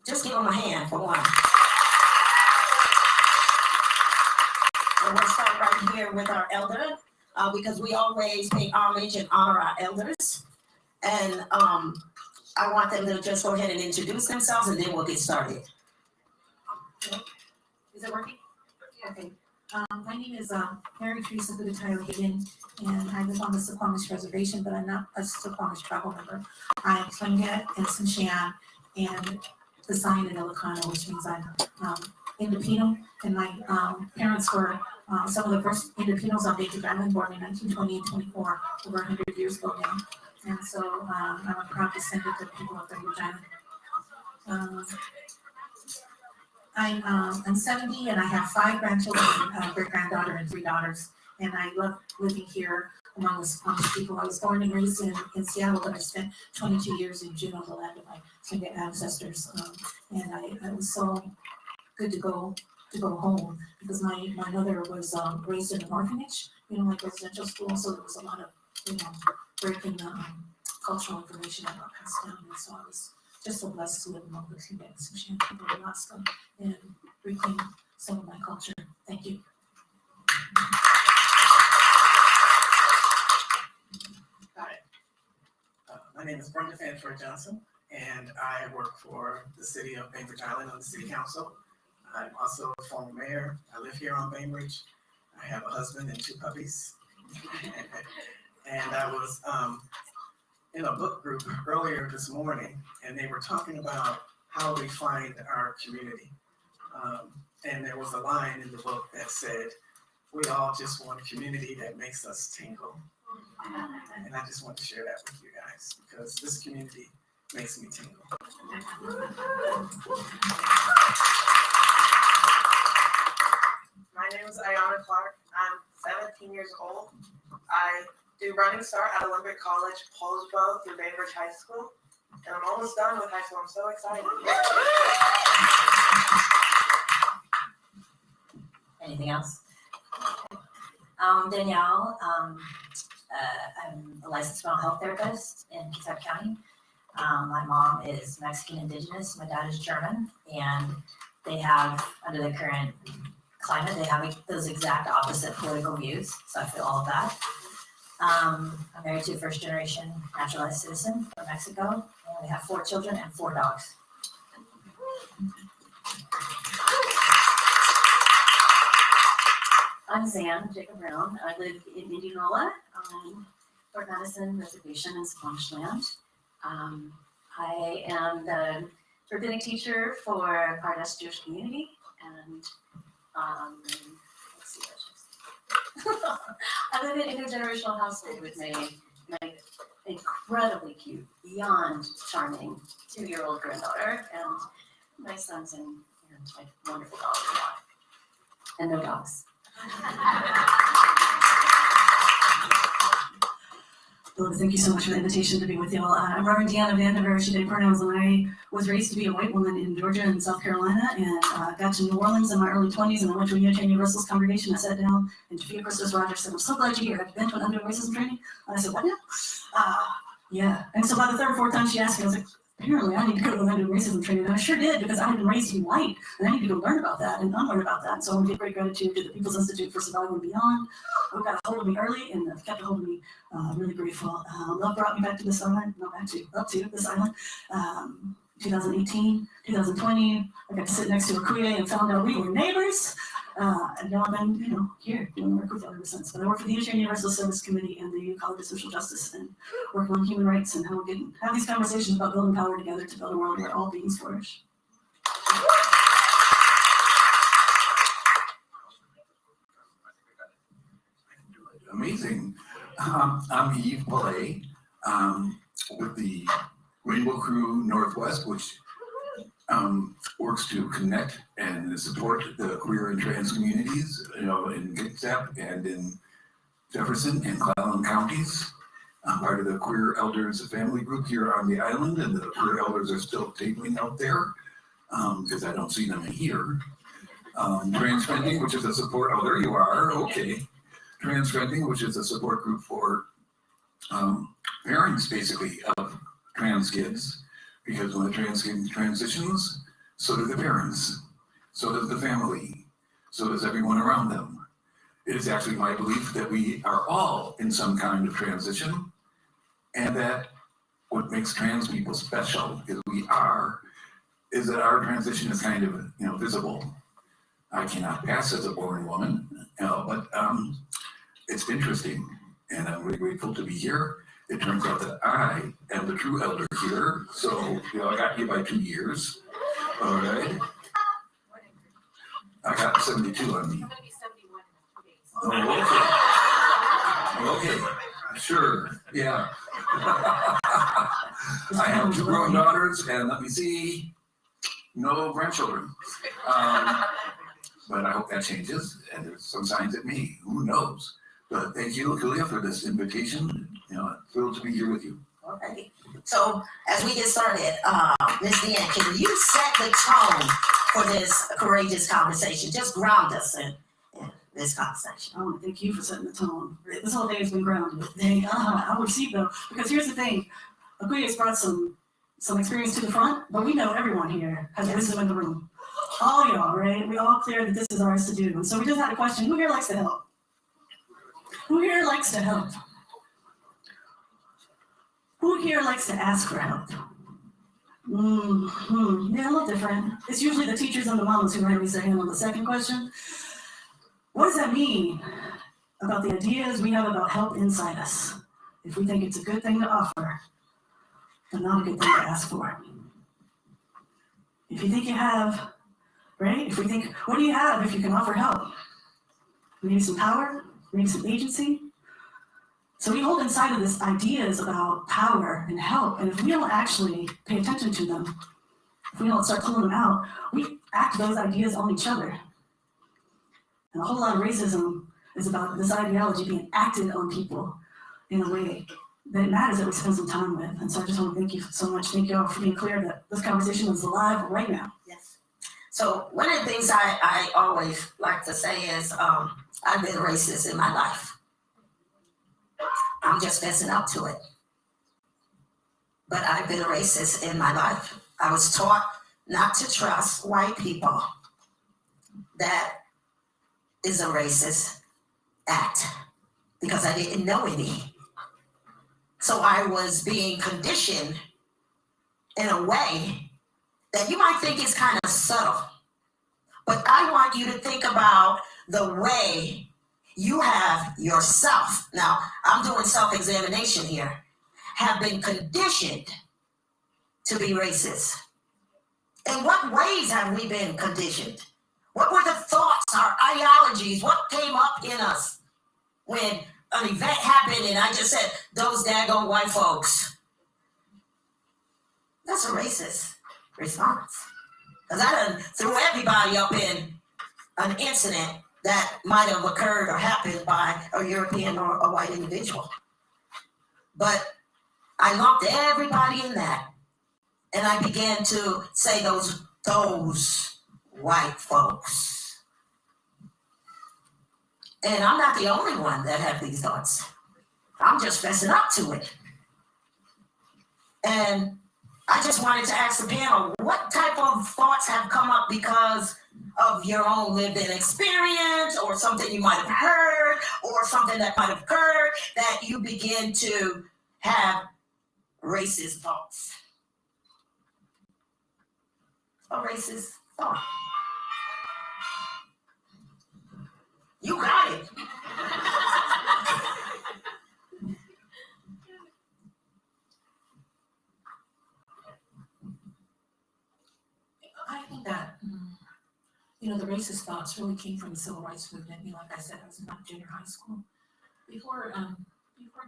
Just give them a hand for one. And we'll start right here with our elder, because we always pay homage and honor our elders. And I want them to just go ahead and introduce themselves, and then we'll get started. Is it working? Okay. My name is Mary Teresa Hayden, and I live on the Suquamish Reservation, but I'm not a Suquamish tribal member. I'm Tlingit and Sinshan, and the sign in Ilocano, which means I'm Independent, and my parents were some of the first Independients on Basic Island, born in 1920 and 24, over 100 years ago now. And so I'm a proud descendant of people of the Island. I'm 70 and I have 5 grandchildren, a great-granddaughter and 3 daughters. And I love living here among the Squamish people. I was born and raised in Seattle, but I spent 22 years in Juneau, the land of my Tlingit ancestors. And it was so good to go home, because my mother was raised in an orphanage, like residential school. So there was a lot of, breaking cultural information that got passed down. And so I was just so blessed to live among the Tlingit people in Alaska and reclaim some of my culture. Thank you. Hi, my name is Brenda Fanford Johnson, and I work for the city of Bainbridge Island on the city council. I'm also a former mayor. I live here on Bainbridge. I have a husband and 2 puppies. And I was in a book group earlier this morning, and they were talking about how we find our community. And there was a line in the book that said, we all just want a community that makes us tingle. And I just want to share that with you guys, because this community makes me tingle. My name is Ayana Clark. I'm 17 years old. I do Running Start at Olympic College, Paulsboro through Bainbridge High School. And I'm almost done with high school. I'm so excited. Anything else? Danielle. I'm a licensed mental health therapist in Kitsap County. My mom is Mexican Indigenous. My dad is German. And they have, under the current climate, they have those exact opposite political views. So I feel all of that. I'm married to a first-generation naturalized citizen from Mexico, and we have 4 children and 4 dogs. I'm Zan Jacob Brown. I live in Indianola, Fort Madison Reservation in Squamish land. I am the rabbinic teacher for Pardes Jewish community, and let's see what I live in an intergenerational household with my incredibly cute, beyond charming 2-year-old granddaughter, and my sons and my wonderful dog, and no dogs. Well, thank you so much for the invitation to be with you all. I'm Reverend Deanna Vandiver. She did pronouns, and I was raised to be a white woman in Georgia and South Carolina, and got to New Orleans in my early 20s, and I went to a Unitarian Universalist congregation. I sat down, and Tafiya Christos Rogers said, "I'm so glad you're here. Have you been to an undergo racism training?" And I said, "What now?" Yeah. And so by the 3rd or 4th time she asked me, I was like, apparently I need to go to an undergo racism training. And I sure did, because I had been raised to be white, and I need to go learn about that and unlearn about that. And so I want to give great gratitude to the People's Institute for Survival and Beyond, who got a hold of me early and have kept a hold of me. Really grateful. Love brought me back to this island, up to this island. 2018, 2020, I got to sit next to Akuye and found out we were neighbors. And now I've been, here doing work with y'all ever since. But I work for the Unitarian Universalist Service Committee and the College of Social Justice, and working on human rights and how we can have these conversations about building power together to build a world where all beings flourish. Amazing. I'm Yves Palais with the Rainbow Crew Northwest, which works to connect and support the queer and trans communities, in Kitsap and in Jefferson and Clallam counties. I'm part of the Queer Elders Family Group here on the island, and the queer elders are still tabling out there because I don't see them in here. Transfending, which is a support, oh, there you are, okay. Transfending, which is a support group for parents, basically, of trans kids, because when a trans kid transitions, So do the parents. So does the family. So does everyone around them. It is actually my belief that we are all in some kind of transition, and that what makes trans people special is that our transition is kind of, visible. I cannot pass as a born woman, but it's interesting, and I'm really grateful to be here. It turns out that I am the true elder here, so I got here by 2 years. All right. I got 72 on me. Oh, okay. Okay, sure, yeah. I have 2 grown daughters, and let me see, no grandchildren. But I hope that changes, and there's some signs it may, who knows? But thank you, Julia, for this invitation. Thrilled to be here with you. Okay, so as we get started, Ms. Deanne, can you set the tone for this courageous conversation? Just ground us in this conversation. I want to thank you for setting the tone. This whole day has been grounded. I'll receive though, because here's the thing. Aquilia's brought some experience to the front, but we know everyone here has wisdom in the room. All y'all, right? We all clear that this is ours to do. And so we just had a question. Who here likes to help? Who here likes to help? Who here likes to ask for help? Yeah, a little different. It's usually the teachers and the mamas who raise their hand on the second question. What does that mean about the ideas we have about help inside us? If we think it's a good thing to offer, but not a good thing to ask for. If you think you have, right? If we think, what do you have if you can offer help? Maybe some power, maybe some agency. So we hold inside of this ideas about power and help, and if we don't actually pay attention to them, if we don't start pulling them out, we act those ideas on each other. And a whole lot of racism is about this ideology being acted on people in a way that it matters that we spend some time with. And so I just want to thank you so much. Thank you all for being clear that this conversation is alive right now. Yes. So one of the things I always like to say is I've been racist in my life. I'm just fessing up to it. But I've been a racist in my life. I was taught not to trust white people. That is a racist act because I didn't know any. So I was being conditioned in a way that you might think is kind of subtle. But I want you to think about the way you have yourself, now I'm doing self-examination here, have been conditioned to be racist. In what ways have we been conditioned? What were the thoughts, our ideologies, what came up in us when an event happened and I just said, those daggone white folks? That's a racist response. Because I done threw everybody up in an incident that might have occurred or happened by a European or a white individual. But I lumped everybody in that. And I began to say those white folks. And I'm not the only one that have these thoughts. I'm just fessing up to it. And I just wanted to ask the panel, what type of thoughts have come up because of your own lived-in experience or something you might have heard or something that might have occurred that you begin to have racist thoughts? A racist thought. You got it. I think that, the racist thoughts really came from the civil rights movement. Like I said, I was in junior high school. Before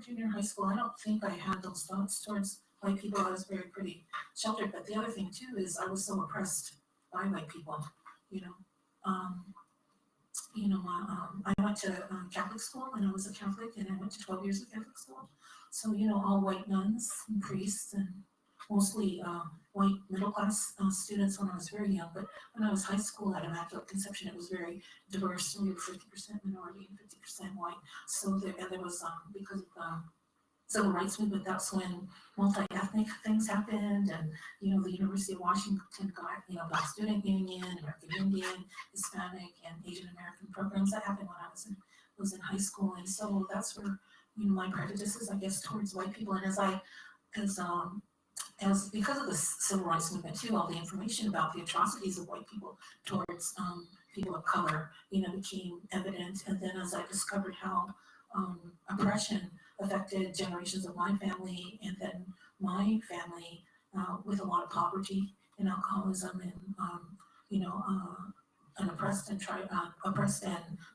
junior high school, I don't think I had those thoughts towards white people. I was pretty sheltered. But the other thing too is I was so oppressed by white people. I went to Catholic school and I was a Catholic and I went to 12 years of Catholic school. So, all white nuns and priests and mostly white middle class students when I was very young. But when I was high school at Immaculate Conception, it was very diverse. We were 50% minority and 50% white. So there was, because of civil rights movement, that's when multi-ethnic things happened, and, the University of Washington got, Black Student Union, American Indian, Hispanic, and Asian American programs. That happened when I was in high school, and so that's where, my prejudices, I guess, towards white people, and as because of the civil rights movement too, all the information about the atrocities of white people towards people of color, became evident. And then as I discovered how oppression affected generations of my family, and then my family with a lot of poverty and alcoholism, and an oppressed and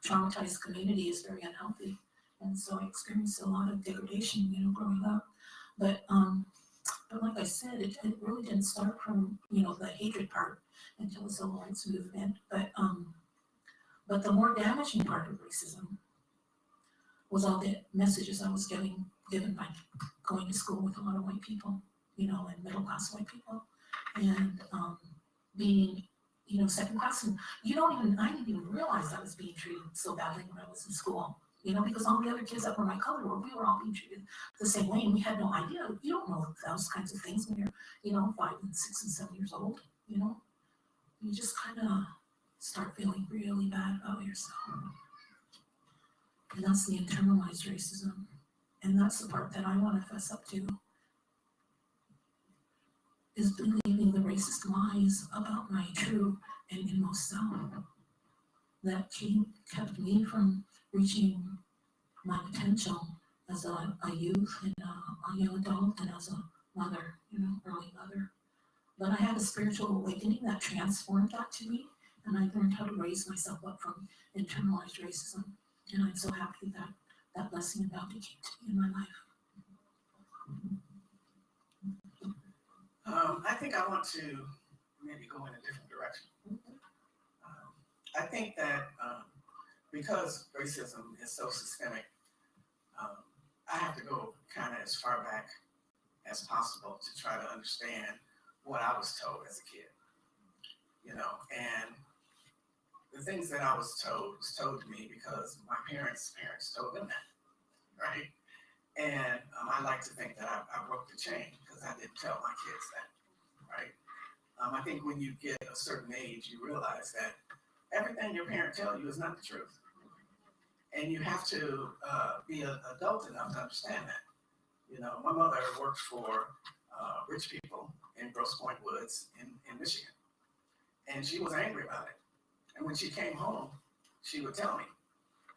traumatized community is very unhealthy. And so I experienced a lot of degradation, growing up. But like I said, it really didn't start from, the hatred part until the civil rights movement. But the more damaging part of racism was all the messages I was given by going to school with a lot of white people, and middle class white people, and being, second class. And I didn't even realize I was being treated so badly when I was in school. Because all the other kids that were my color, we were all being treated the same way, and we had no idea. You don't know those kinds of things when you're, 5 and 6 and 7 years old. You just kind of start feeling really bad about yourself, and that's the internalized racism, and that's the part that I want to fess up to, is believing the racist lies about my true and inmost self that kept me from reaching my potential as a youth and a young adult, and as a mother, early mother. But I had a spiritual awakening that transformed that to me, and I learned how to raise myself up from internalized racism. And I'm so happy that that blessing and bounty came to me in my life. I think I want to maybe go in a different direction. I think that because racism is so systemic, I have to go kind of as far back as possible to try to understand what I was told as a kid, and the things that I was told to me because my parents told them that, right? And I like to think that I broke the chain because I didn't tell my kids that, right? I think when you get a certain age, you realize that everything your parents tell you is not the truth. And you have to be an adult enough to understand that. My mother worked for rich people in Grosse Pointe Woods in Michigan. And she was angry about it. And when she came home, she would tell me,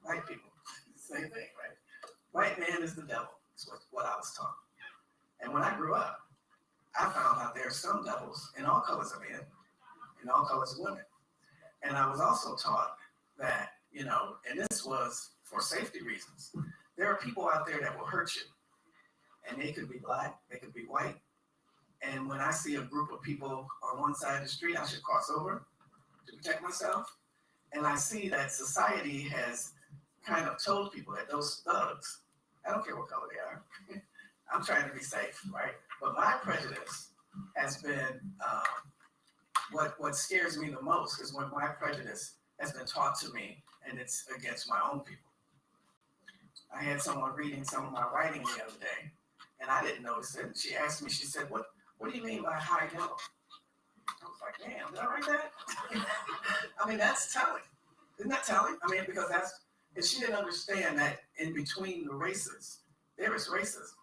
white people, same thing, right? White man is the devil, is what I was taught. And when I grew up, I found out there are some devils in all colors of men, in all colors of women. And I was also taught that, and this was for safety reasons, there are people out there that will hurt you. And they could be black, they could be white. And when I see a group of people on one side of the street, I should cross over to protect myself. And I see that society has kind of told people that those thugs, I don't care what color they are, I'm trying to be safe, right? But my prejudice has been, what scares me the most is when my prejudice has been taught to me and it's against my own people. I had someone reading some of my writing the other day, and I didn't notice it. She asked me, she said, what do you mean by high yellow? I was like, damn, did I write that? I mean, that's telling. Isn't that telling? I mean, because and she didn't understand that in between the races, there is racism.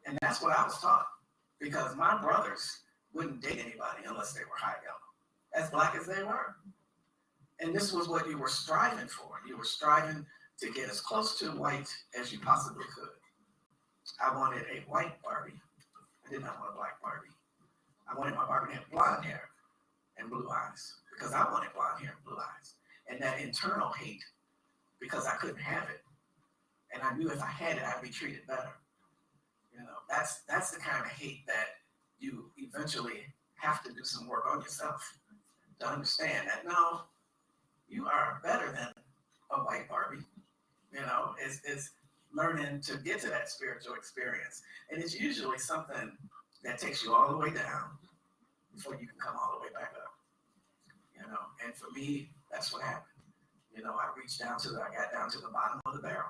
And that's what I was taught, because my brothers wouldn't date anybody unless they were high yellow, as black as they were. And this was what you were striving for. You were striving to get as close to white as you possibly could. I wanted a white Barbie. I did not want a black Barbie. I wanted my Barbie to have blonde hair and blue eyes, because I wanted blonde hair and blue eyes. And that internal hate, because I couldn't have it. And I knew if I had it, I'd be treated better. That's the kind of hate that you eventually have to do some work on yourself to understand that, no, you are better than a white Barbie. It's learning to get to that spiritual experience. And it's usually something that takes you all the way down before you can come all the way back up. And for me, that's what happened. I got down to the bottom of the barrel,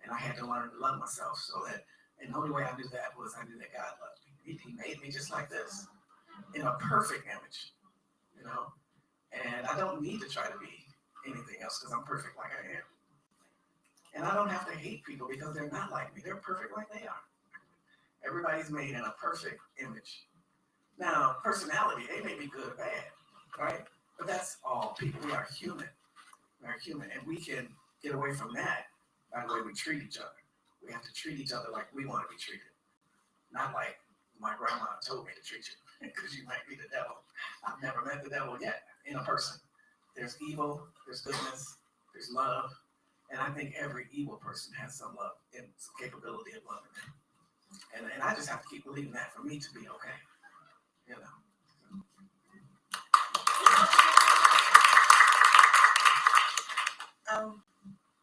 and I had to learn to love myself so that And the only way I knew that was I knew that God loved me. He made me just like this, in a perfect image, you know? And I don't need to try to be anything else because I'm perfect like I am. And I don't have to hate people because they're not like me. They're perfect like they are. Everybody's made in a perfect image. Now, personality, they may be good or bad, right? But that's all people. We are human. We are human. And we can get away from that by the way we treat each other. We have to treat each other like we want to be treated. Not like my grandma told me to treat you, because you might be the devil. I've never met the devil yet in a person. There's evil, there's goodness, there's love. And I think every evil person has some love and some capability of loving them. And I just have to keep believing that for me to be okay. You know.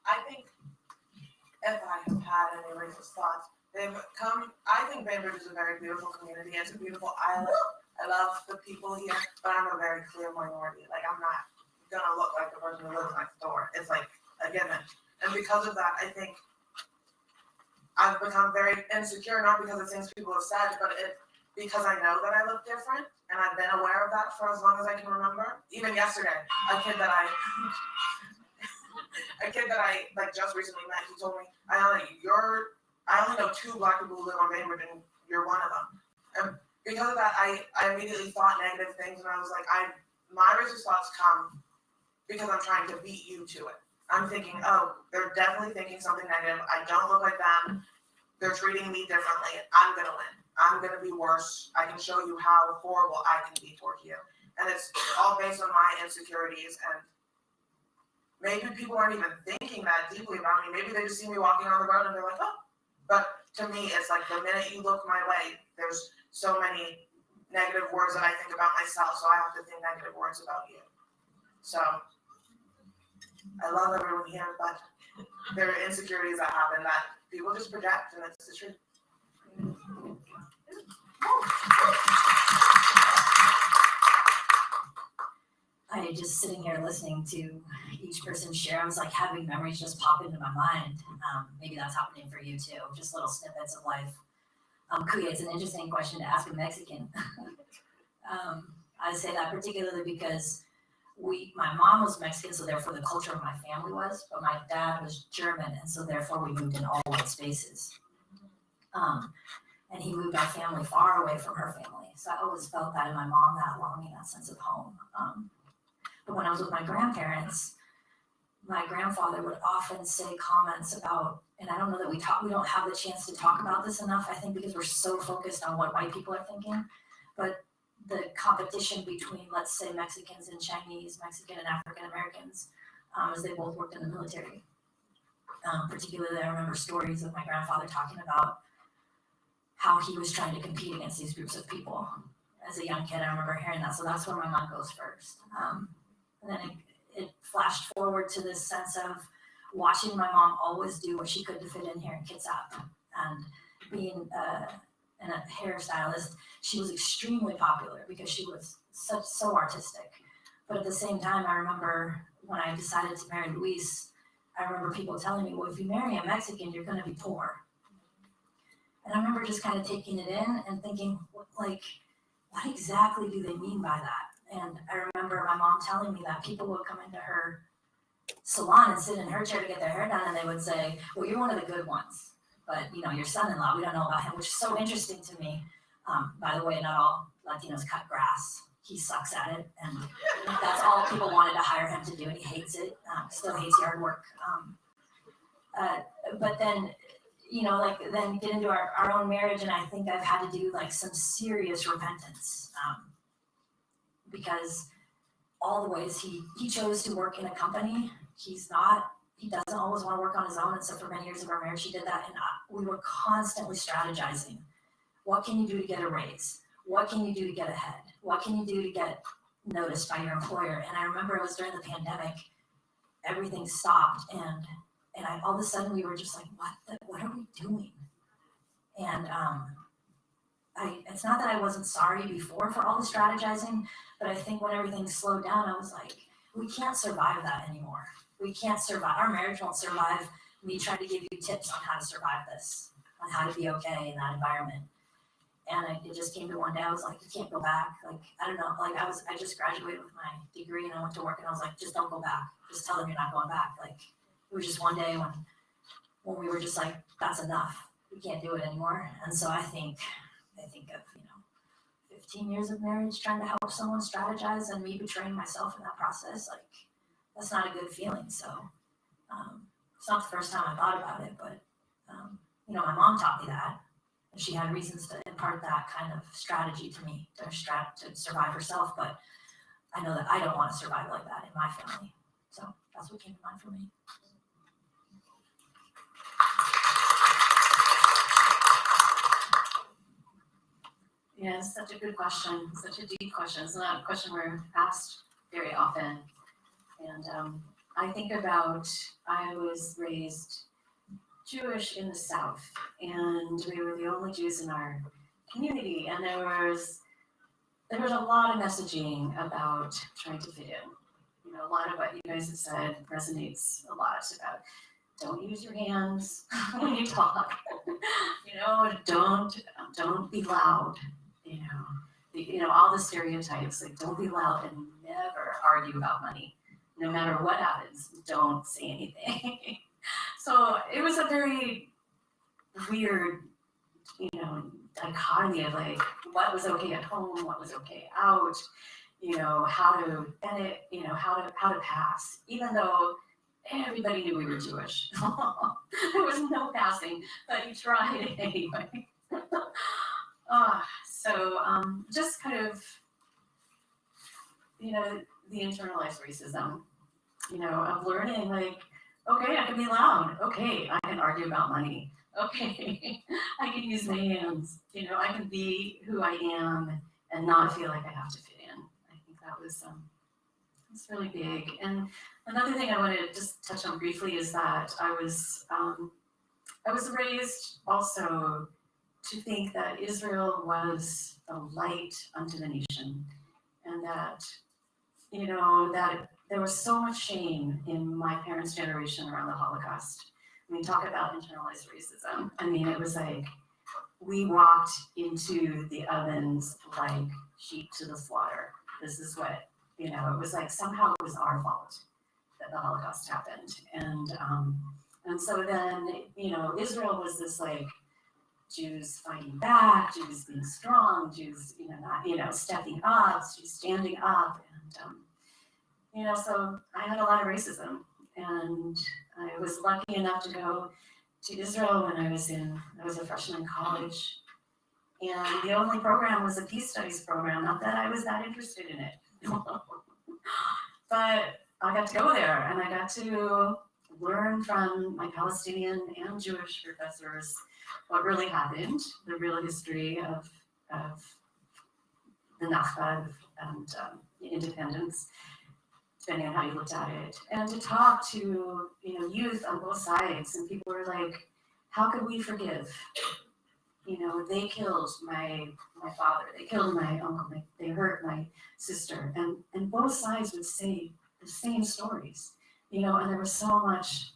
I think if I have had any racist thoughts, they've come, I think Bainbridge is a very beautiful community. It's a beautiful island. I love the people here, but I'm a very clear minority. Like, I'm not gonna look like the person who lives next door. It's like a given. And because of that, I think I've become very insecure, not because of things people have said, but because I know that I look different, and I've been aware of that for as long as I can remember. Even yesterday, a kid that I like just recently met, he told me, I only know 2 Black people who live on Bainbridge, and you're one of them. And because of that, I immediately thought negative things, and I was like, my racist thoughts come because I'm trying to beat you to it. I'm thinking, oh, they're definitely thinking something negative. I don't look like them. They're treating me differently. I'm gonna win. I'm gonna be worse. I can show you how horrible I can be towards you. And it's all based on my insecurities, and maybe people aren't even thinking that deeply about me. Maybe they just see me walking on the road and they're like, oh. But to me, it's like the minute you look my way, there's so many negative words that I think about myself, so I have to think negative words about you. So I love everyone here, but there are insecurities that happen that people just project, and it's the truth. I just sitting here listening to each person share, I was like having memories just pop into my mind. Maybe that's happening for you too, just little snippets of life. Kuya, it's an interesting question to ask a Mexican. I say that particularly because my mom was Mexican, so therefore the culture of my family was, but my dad was German, and so therefore we moved in all white spaces. And he moved our family far away from her family. So I always felt that in my mom, that longing, that sense of home. But when I was with my grandparents, my grandfather would often say comments about, and I don't know that we don't have the chance to talk about this enough, I think, because we're so focused on what white people are thinking, but the competition between, let's say, Mexicans and Chinese, Mexican and African Americans, as they both worked in the military. Particularly, I remember stories of my grandfather talking about how he was trying to compete against these groups of people. As a young kid, I remember hearing that, so that's where my mind goes first. And then it flashed forward to this sense of watching my mom always do what she could to fit in here in Kitsap. And being a hairstylist, she was extremely popular because she was so artistic. But at the same time, I remember when I decided to marry Luis, I remember people telling me, well, if you marry a Mexican, you're going to be poor. And I remember just kind of taking it in and thinking, what exactly do they mean by that? And I remember my mom telling me that people would come into her salon and sit in her chair to get their hair done, and they would say, well, you're one of the good ones, but your son-in-law, we don't know about him, which is so interesting to me. By the way, not all Latinos cut grass. He sucks at it, and that's all people wanted to hire him to do, and he hates it, still hates yard work. But then, then get into our own marriage, and I think I've had to do some serious repentance, because all the ways he chose to work in a company, he doesn't always want to work on his own, and so for many years of our marriage, he did that, and we were constantly strategizing. What can you do to get a raise? What can you do to get ahead? What can you do to get noticed by your employer? And I remember it was during the pandemic, everything stopped, and all of a sudden we were just like, what are we doing? And it's not that I wasn't sorry before for all the strategizing, but I think when everything slowed down, I was like, we can't survive that anymore. We can't survive. Our marriage won't survive me trying to give you tips on how to survive this. on how to be okay in that environment. And it just came to one day, I was like, you can't go back. Like, I don't know, like I just graduated with my degree and I went to work and I was like, just don't go back. Just tell them you're not going back. Like, it was just one day when we were just like, that's enough. We can't do it anymore. And so I think of, 15 years of marriage trying to help someone strategize and me betraying myself in that process. Like, that's not a good feeling. So it's not the first time I thought about it, but my mom taught me that. And she had reasons to impart that kind of strategy to me to survive herself. But I know that I don't want to survive like that in my family. So that's what came to mind for me. Yeah, it's such a good question, such a deep question. It's not a question we're asked very often. And I think about, I was raised Jewish in the South, and we were the only Jews in our community, and there was a lot of messaging about trying to fit in. A lot of what you guys have said resonates a lot about don't use your hands when you talk. Don't be loud. All the stereotypes, like don't be loud and never argue about money. No matter what happens, don't say anything. So it was a very weird, dichotomy of like what was okay at home, what was okay out, how to edit, how to pass, even though everybody knew we were Jewish. There was no passing, but you tried anyway. So just kind of, the internalized racism, of learning like, okay, I can be loud. Okay, I can argue about money. Okay, I can use my hands. I can be who I am and not feel like I have to fit in. I think that was it's really big. And another thing I want to just touch on briefly is that I was raised also to think that Israel was a light unto the nation, and that that there was so much shame in my parents' generation around the Holocaust. Talk about internalized racism. It was like we walked into the ovens like sheep to the slaughter. This is what, it was like somehow it was our fault that the Holocaust happened. And so then, Israel was this like Jews fighting back, Jews being strong, Jews, not, stepping up, Jews standing up. And, so I had a lot of racism, and I was lucky enough to go to Israel when I was a freshman in college. And the only program was a peace studies program, not that I was that interested in it. But I got to go there, and I got to learn from my Palestinian and Jewish professors what really happened, the real history of the Nakba and independence, depending on how you looked at it, and to talk to youth on both sides. And people were like, how could we forgive? They killed my father, they killed my uncle, they hurt my sister, and both sides would say the same stories, and there was so much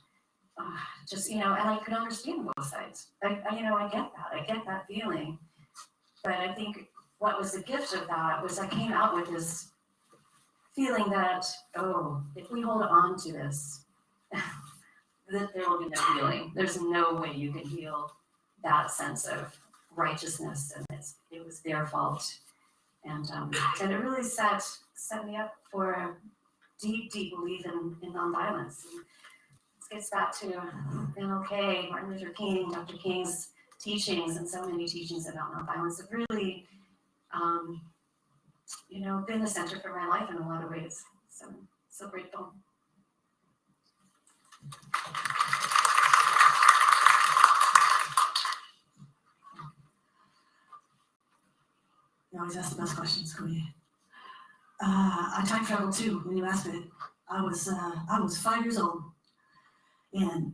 and I could understand both sides. I get that feeling. But I think what was the gift of that was I came out with this feeling that, if we hold on to this, that there will be no healing. There's no way you can heal that sense of righteousness, and it was their fault. And it really set me up for a deep belief in nonviolence. And this gets back to MLK, Martin Luther King, Dr. King's teachings, and so many teachings about nonviolence have really been the center for my life in a lot of ways. So grateful. You always ask the best questions, Cody. I time traveled too when you asked it. I was 5 years old, and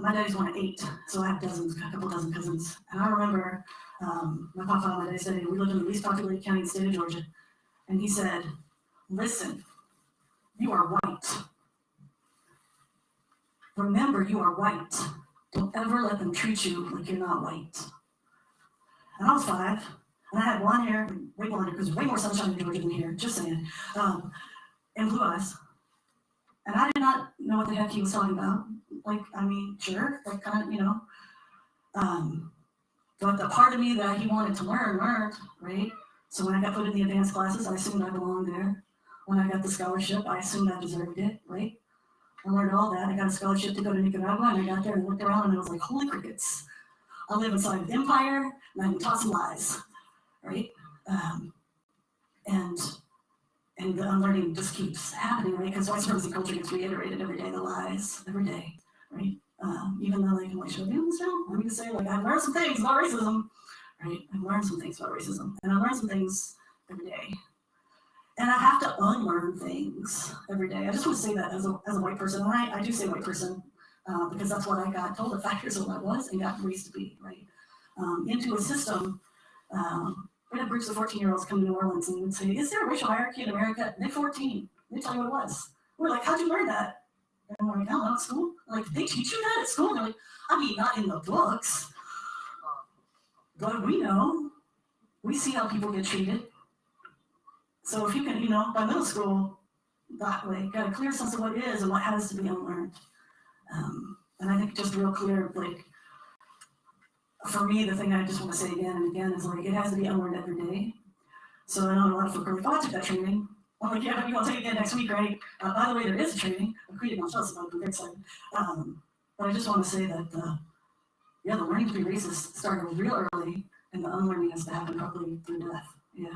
my daddy's one of 8, so I have a couple dozen cousins. And I remember my papa on my daddy's day, we lived in the least populated county in the state of Georgia, and he said, "Listen, you are white. Remember, you are white. Don't ever let them treat you like you're not white. And I was 5, and I had blonde hair, way blonde hair, because there's way more sunshine in Georgia than here, just saying, and blue eyes. And I did not know what the heck he was talking about. Like, I mean, sure, like kind of, you know. But the part of me that he wanted to learn, learned, right? So when I got put in the advanced classes, I assumed I belonged there. When I got the scholarship, I assumed I deserved it, right? I learned all that. I got a scholarship to go to Nicaragua, and I got there and looked around, and I was like, holy crickets. I live inside of empire, and I can taught some lies, right? And the unlearning just keeps happening, right? Because white supremacy culture gets reiterated every day, the lies, every day, right? Even though like, should I be on this now? Let me just say, like, I've learned some things about racism, right? I've learned some things about racism, and I learned some things every day. And I have to unlearn things every day. I just want to say that as a white person, and I do say white person, because that's what I got told at 5 years old I was and got raised to be, right? Into a system, we had groups of 14-year-olds come to New Orleans and would say, is there a racial hierarchy in America? They're 14. They tell you what it was. We're like, how'd you learn that? And we're like, I don't know, at school. Like, they teach you that at school? And they're like, I mean, not in the books. But we know. We see how people get treated. So if you can, by middle school, that way, got a clear sense of what is and what has to be unlearned. And I think just real clear, like, for me, the thing I just want to say again and again is like, it has to be unlearned every day. So I know a lot of folk are like, oh, I took that training. I'm like, yeah, but you want to take it again next week, right? By the way, there is a training. I'm creating my shows about it. I'm very excited. But I just want to say that, the learning to be racist started real early, and the unlearning has to happen probably through death. Yeah.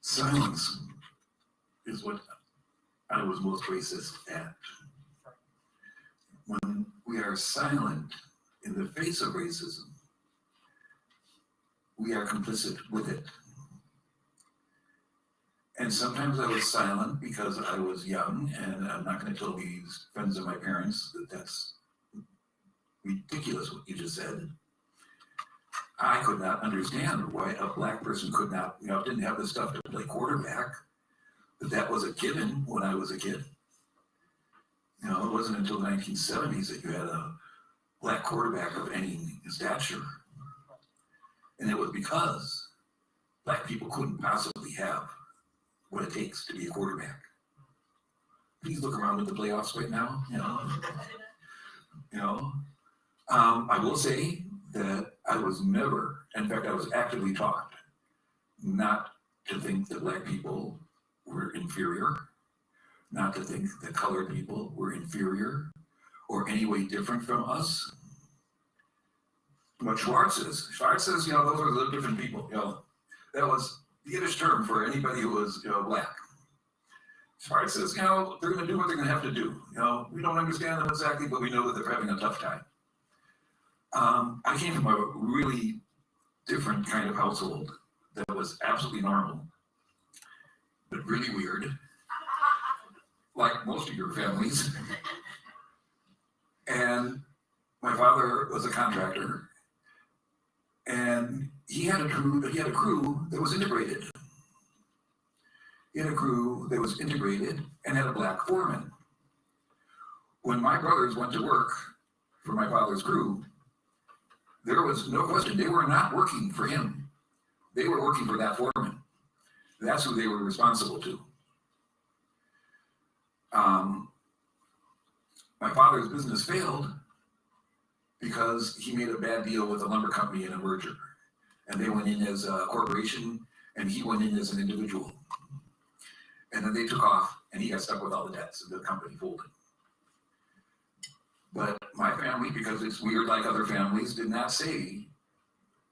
Silence is what I was most racist at. When we are silent in the face of racism, we are complicit with it. And sometimes I was silent because I was young, and I'm not going to tell these friends of my parents that that's ridiculous what you just said. I could not understand why a black person could not, didn't have the stuff to play quarterback, but that was a given when I was a kid. It wasn't until the 1970s that you had a black quarterback of any stature. And it was because black people couldn't possibly have what it takes to be a quarterback. Please look around at the playoffs right now, I will say that I was never, in fact, I was actively taught not to think that black people were inferior, not to think that colored people were inferior or any way different from us. What Schwartz says, those are the different people, that was the Yiddish term for anybody who was, black. Schwartz says, they're going to do what they're going to have to do. We don't understand them exactly, but we know that they're having a tough time. I came from a really different kind of household that was absolutely normal, but really weird, like most of your families. And my father was a contractor, and he had a crew that was integrated. He had a crew that was integrated and had a black foreman. When my brothers went to work for my father's crew, there was no question, they were not working for him. They were working for that foreman. That's who they were responsible to. My father's business failed because he made a bad deal with a lumber company in a merger. And they went in as a corporation, and he went in as an individual. And then they took off, and he got stuck with all the debts, and the company folded. But my family, because it's weird like other families, did not say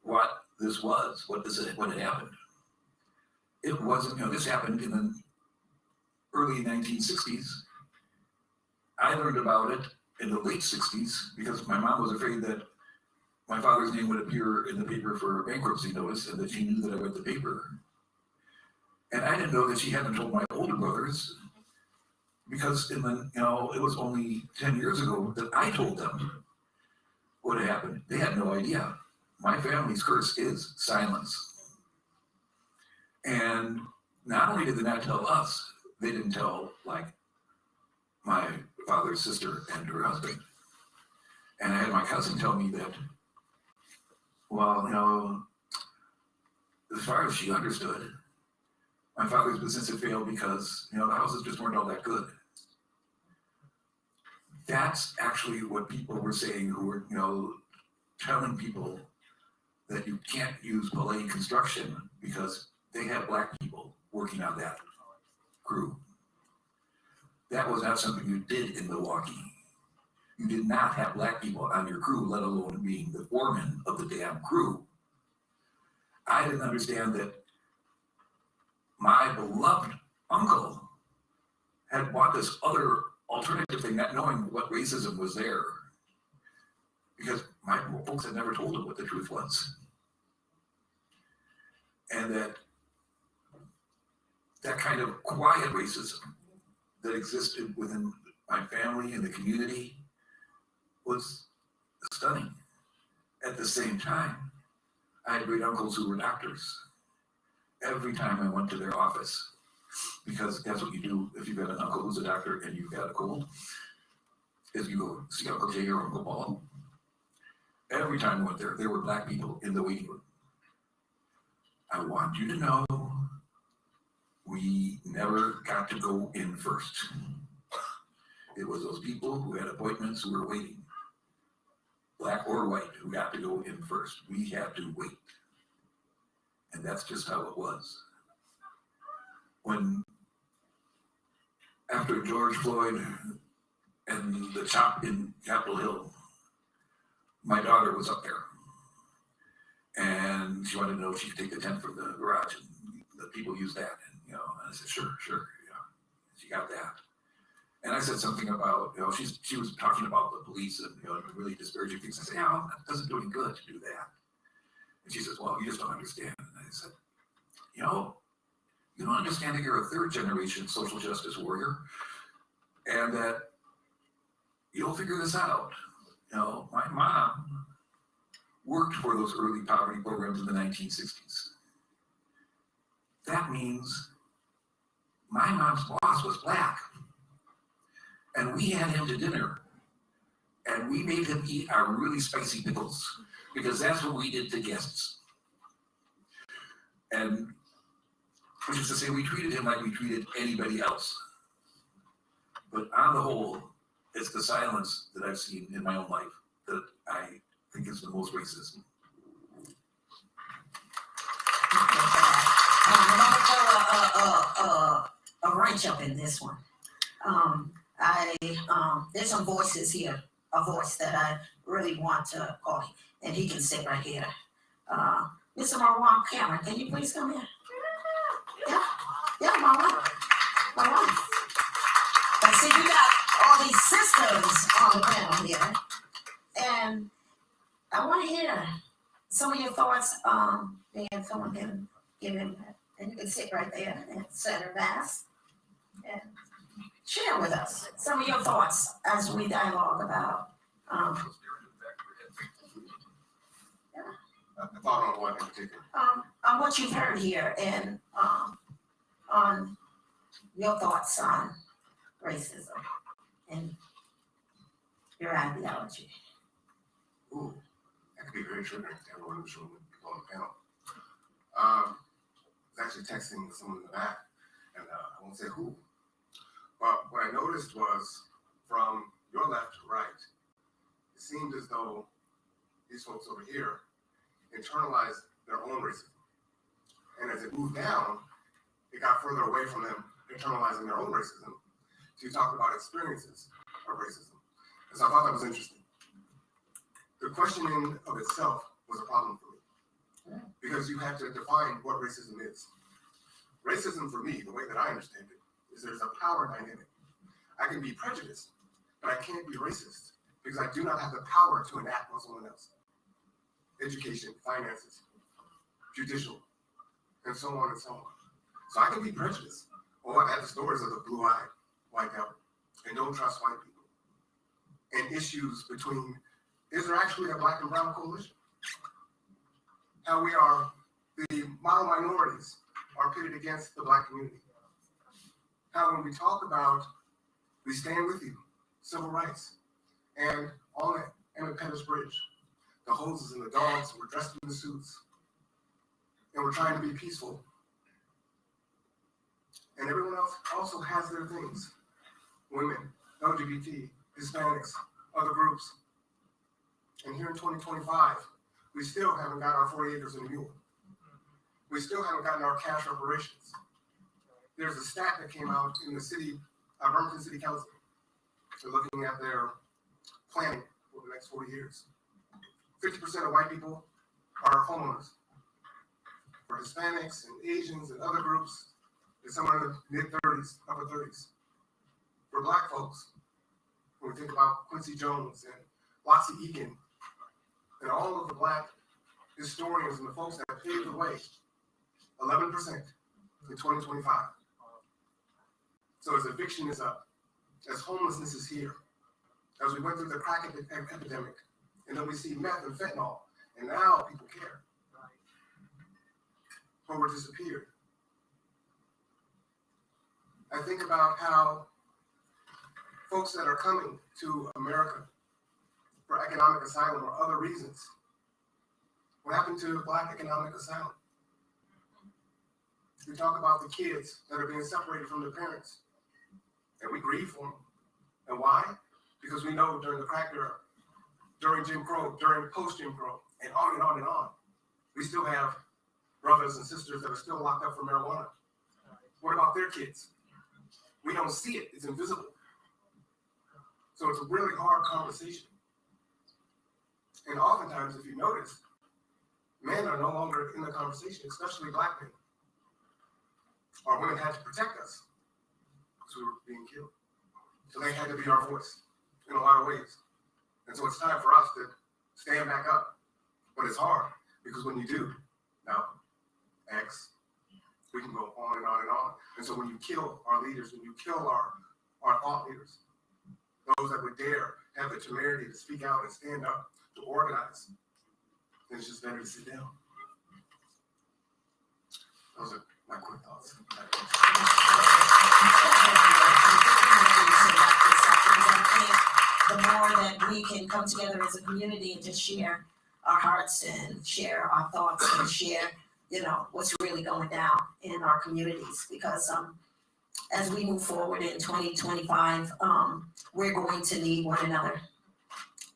what this was, what had happened. It wasn't, this happened in the early 1960s. I learned about it in the late 60s because my mom was afraid that my father's name would appear in the paper for a bankruptcy notice and that she knew that I read the paper. And I didn't know that she hadn't told my older brothers because it was only 10 years ago that I told them what had happened. They had no idea. My family's curse is silence. And not only did they not tell us, they didn't tell, like, my father's sister and her husband. And I had my cousin tell me that, well, you know, as far as she understood, my father's business had failed because, you know, the houses just weren't all that good. That's actually what people were saying who were, you know, telling people that you can't use Belay Construction because they have black people working on that crew. That was not something you did in Milwaukee. You did not have black people on your crew, let alone being the foreman of the damn crew. I didn't understand that my beloved uncle had bought this other alternative thing, not knowing what racism was there. Because my folks had never told him what the truth was. And that kind of quiet racism that existed within my family and the community was stunning. At the same time, I had great uncles who were doctors. Every time I went to their office, because that's what you do if you've got an uncle who's a doctor and you've got a cold, is you go see Uncle Jay or Uncle Paul. Every time I went there were black people in the waiting room. I want you to know, we never got to go in first. It was those people who had appointments who were waiting, black or white, who got to go in first. We had to wait. And that's just how it was. When, after George Floyd and the chop in Capitol Hill, my daughter was up there. And she wanted to know if she could take the tent from the garage and let people use that. And, you know, and I said, sure, you know, she got that. And I said something about, you know, she was talking about the police and, you know, really disparaging things. I said, yeah, well, that doesn't do any good to do that. And she says, well, you just don't understand. And I said, you know, you don't understand that you're a third generation social justice warrior and that you'll figure this out. You know, my mom worked for those early poverty programs in the 1960s. That means my mom's boss was black. And we had him to dinner. And we made him eat our really spicy pickles because that's what we did to guests. And which is to say, we treated him like we treated anybody else. But on the whole, it's the silence that I've seen in my own life that I think is the most racist. A wrench up in this one. There's some voices here, a voice that I really want to call him, and he can sit right here. Mr. Marwan Cameron, can you please come here? Yeah, Marwan. But see, you got all these sisters on the panel here, and I want to hear some of your thoughts. And someone can give him that, and you can sit right there and center mass and share with us some of your thoughts as we dialogue about. I thought on one in particular. On what you've heard here and on your thoughts on racism and your ideology. Ooh, that could be very triggering to everyone who's on the panel. I was actually texting with someone in the back, and I won't say who. But what I noticed was from your left to right, it seemed as though these folks over here internalized their own racism. And as it moved down, it got further away from them internalizing their own racism to talk about experiences of racism. And so I thought that was interesting. The questioning of itself was a problem for me because you had to define what racism is. Racism for me, the way that I understand it, is there's a power dynamic. I can be prejudiced, but I can't be racist because I do not have the power to enact on someone else. Education, finances, judicial, and so on and so on. So I can be prejudiced. Oh, I've had the stories of the blue-eyed white devil and don't trust white people. And issues between, is there actually a black and brown coalition? How we are, the model minorities are pitted against the black community. how when we talk about, we stand with you, civil rights, and on that Emmett Pettus Bridge, the hoses and the dogs were dressed in the suits, and we're trying to be peaceful. And everyone else also has their things. Women, LGBT, Hispanics, other groups. And here in 2025, we still haven't got our 40 acres and a mule. We still haven't gotten our cash reparations. There's a stat that came out in the city, Birmingham City Council. They're looking at their planning for the next 40 years. 50% of white people are homeowners. For Hispanics and Asians and other groups, it's somewhere in the mid-30s, upper 30s. For Black folks, when we think about Quincy Jones and Loxie Eakin, and all of the Black historians and the folks that paved the way, 11% in 2025. So as eviction is up, as homelessness is here, as we went through the crack epidemic, and then we see meth and fentanyl, and now people care. Or disappeared. I think about how folks that are coming to America for economic asylum or other reasons. What happened to Black economic asylum? We talk about the kids that are being separated from their parents, and we grieve for them. And why? Because we know during the crack era, during Jim Crow, during post-Jim Crow, and on and on and on, we still have brothers and sisters that are still locked up for marijuana. What about their kids? We don't see it, it's invisible. So it's a really hard conversation. And oftentimes, if you notice, men are no longer in the conversation, especially Black men. Our women had to protect us because we were being killed. So they had to be our voice in a lot of ways. And so it's time for us to stand back up. But it's hard because when you do, now, X, we can go on and on and on. And so when you kill our leaders, when you kill our thought leaders, those that would dare have the temerity to speak out and stand up, to organize, then it's just better to sit down. Those are my quick thoughts. The more that we can come together as a community and just share our hearts and share our thoughts and share, what's really going down in our communities. Because as we move forward in 2025, we're going to need one another.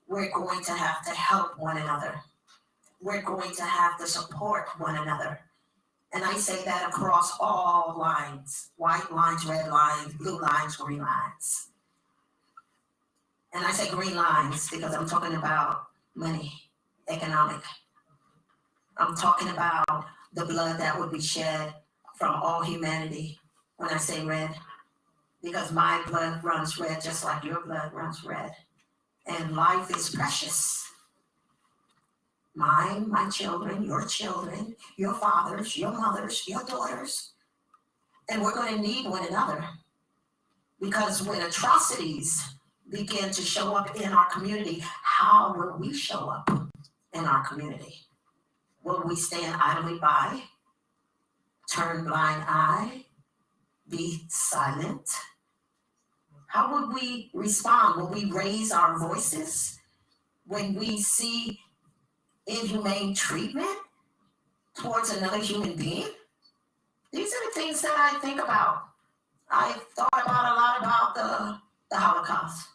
We're going to have to help one another. We're going to have to support one another. And I say that across all lines, white lines, red lines, blue lines, green lines. And I say green lines because I'm talking about money, economic. I'm talking about the blood that would be shed from all humanity when I say red, because my blood runs red just like your blood runs red. And life is precious. Mine, my children, your fathers, your mothers, your daughters. And we're going to need one another. Because when atrocities begin to show up in our community, how will we show up in our community? Will we stand idly by, turn blind eye, be silent? How would we respond? Will we raise our voices when we see inhumane treatment towards another human being? These are the things that I think about. I thought about a lot about the Holocaust.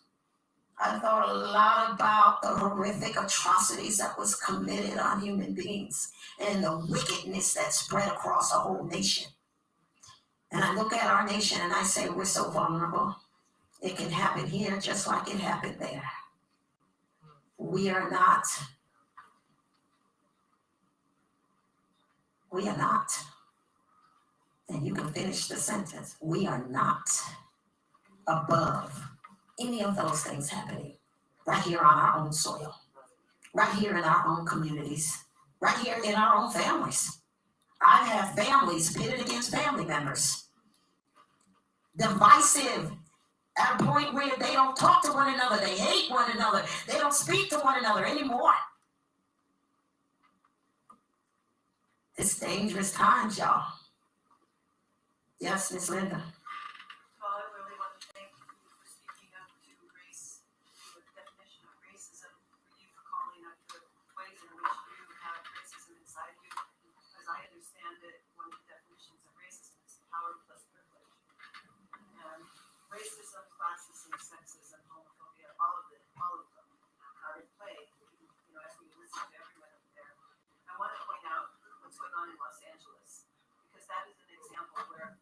I thought a lot about the horrific atrocities that was committed on human beings and the wickedness that spread across a whole nation. And I look at our nation and I say, we're so vulnerable. It can happen here just like it happened there. We are not. And you can finish the sentence. We are not above any of those things happening right here on our own soil, right here in our own communities, right here in our own families. I have families pitted against family members, divisive at a point where they don't talk to one another, they hate one another, they don't speak to one another anymore. It's dangerous times, y'all. Yes, Miss Linda. on in Los Angeles, because that is an example where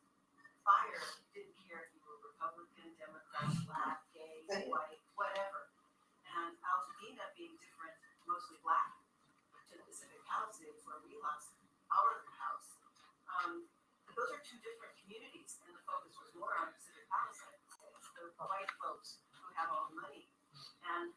fire didn't care if you were Republican, Democrat, Black, gay, white, whatever. And Altadena being different, mostly Black, to the Pacific Palisades where we lost our house. Those are two different communities, and the focus was more on Pacific Palisades, the white folks who have all the money. And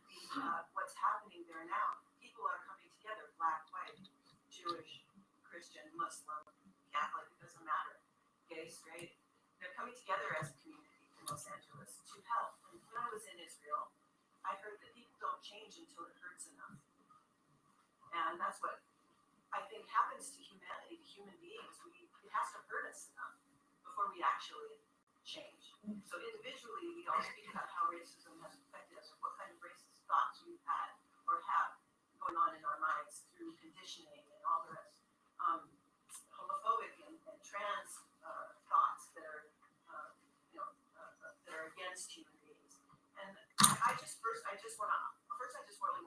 what's happening there now, people are coming together, Black, white, Jewish, Christian, Muslim, Catholic, it doesn't matter, gay, straight. They're coming together as a community in Los Angeles to help. And when I was in Israel, I heard that people don't change until it hurts enough. And that's what I think happens to humanity, to human beings. It has to hurt us enough before we actually change. So individually, we all speak about how racism has affected us, what kind of racist thoughts we've had or have going on in our minds through conditioning and all the rest. Homophobic and trans thoughts that are, that are against human beings. And I just really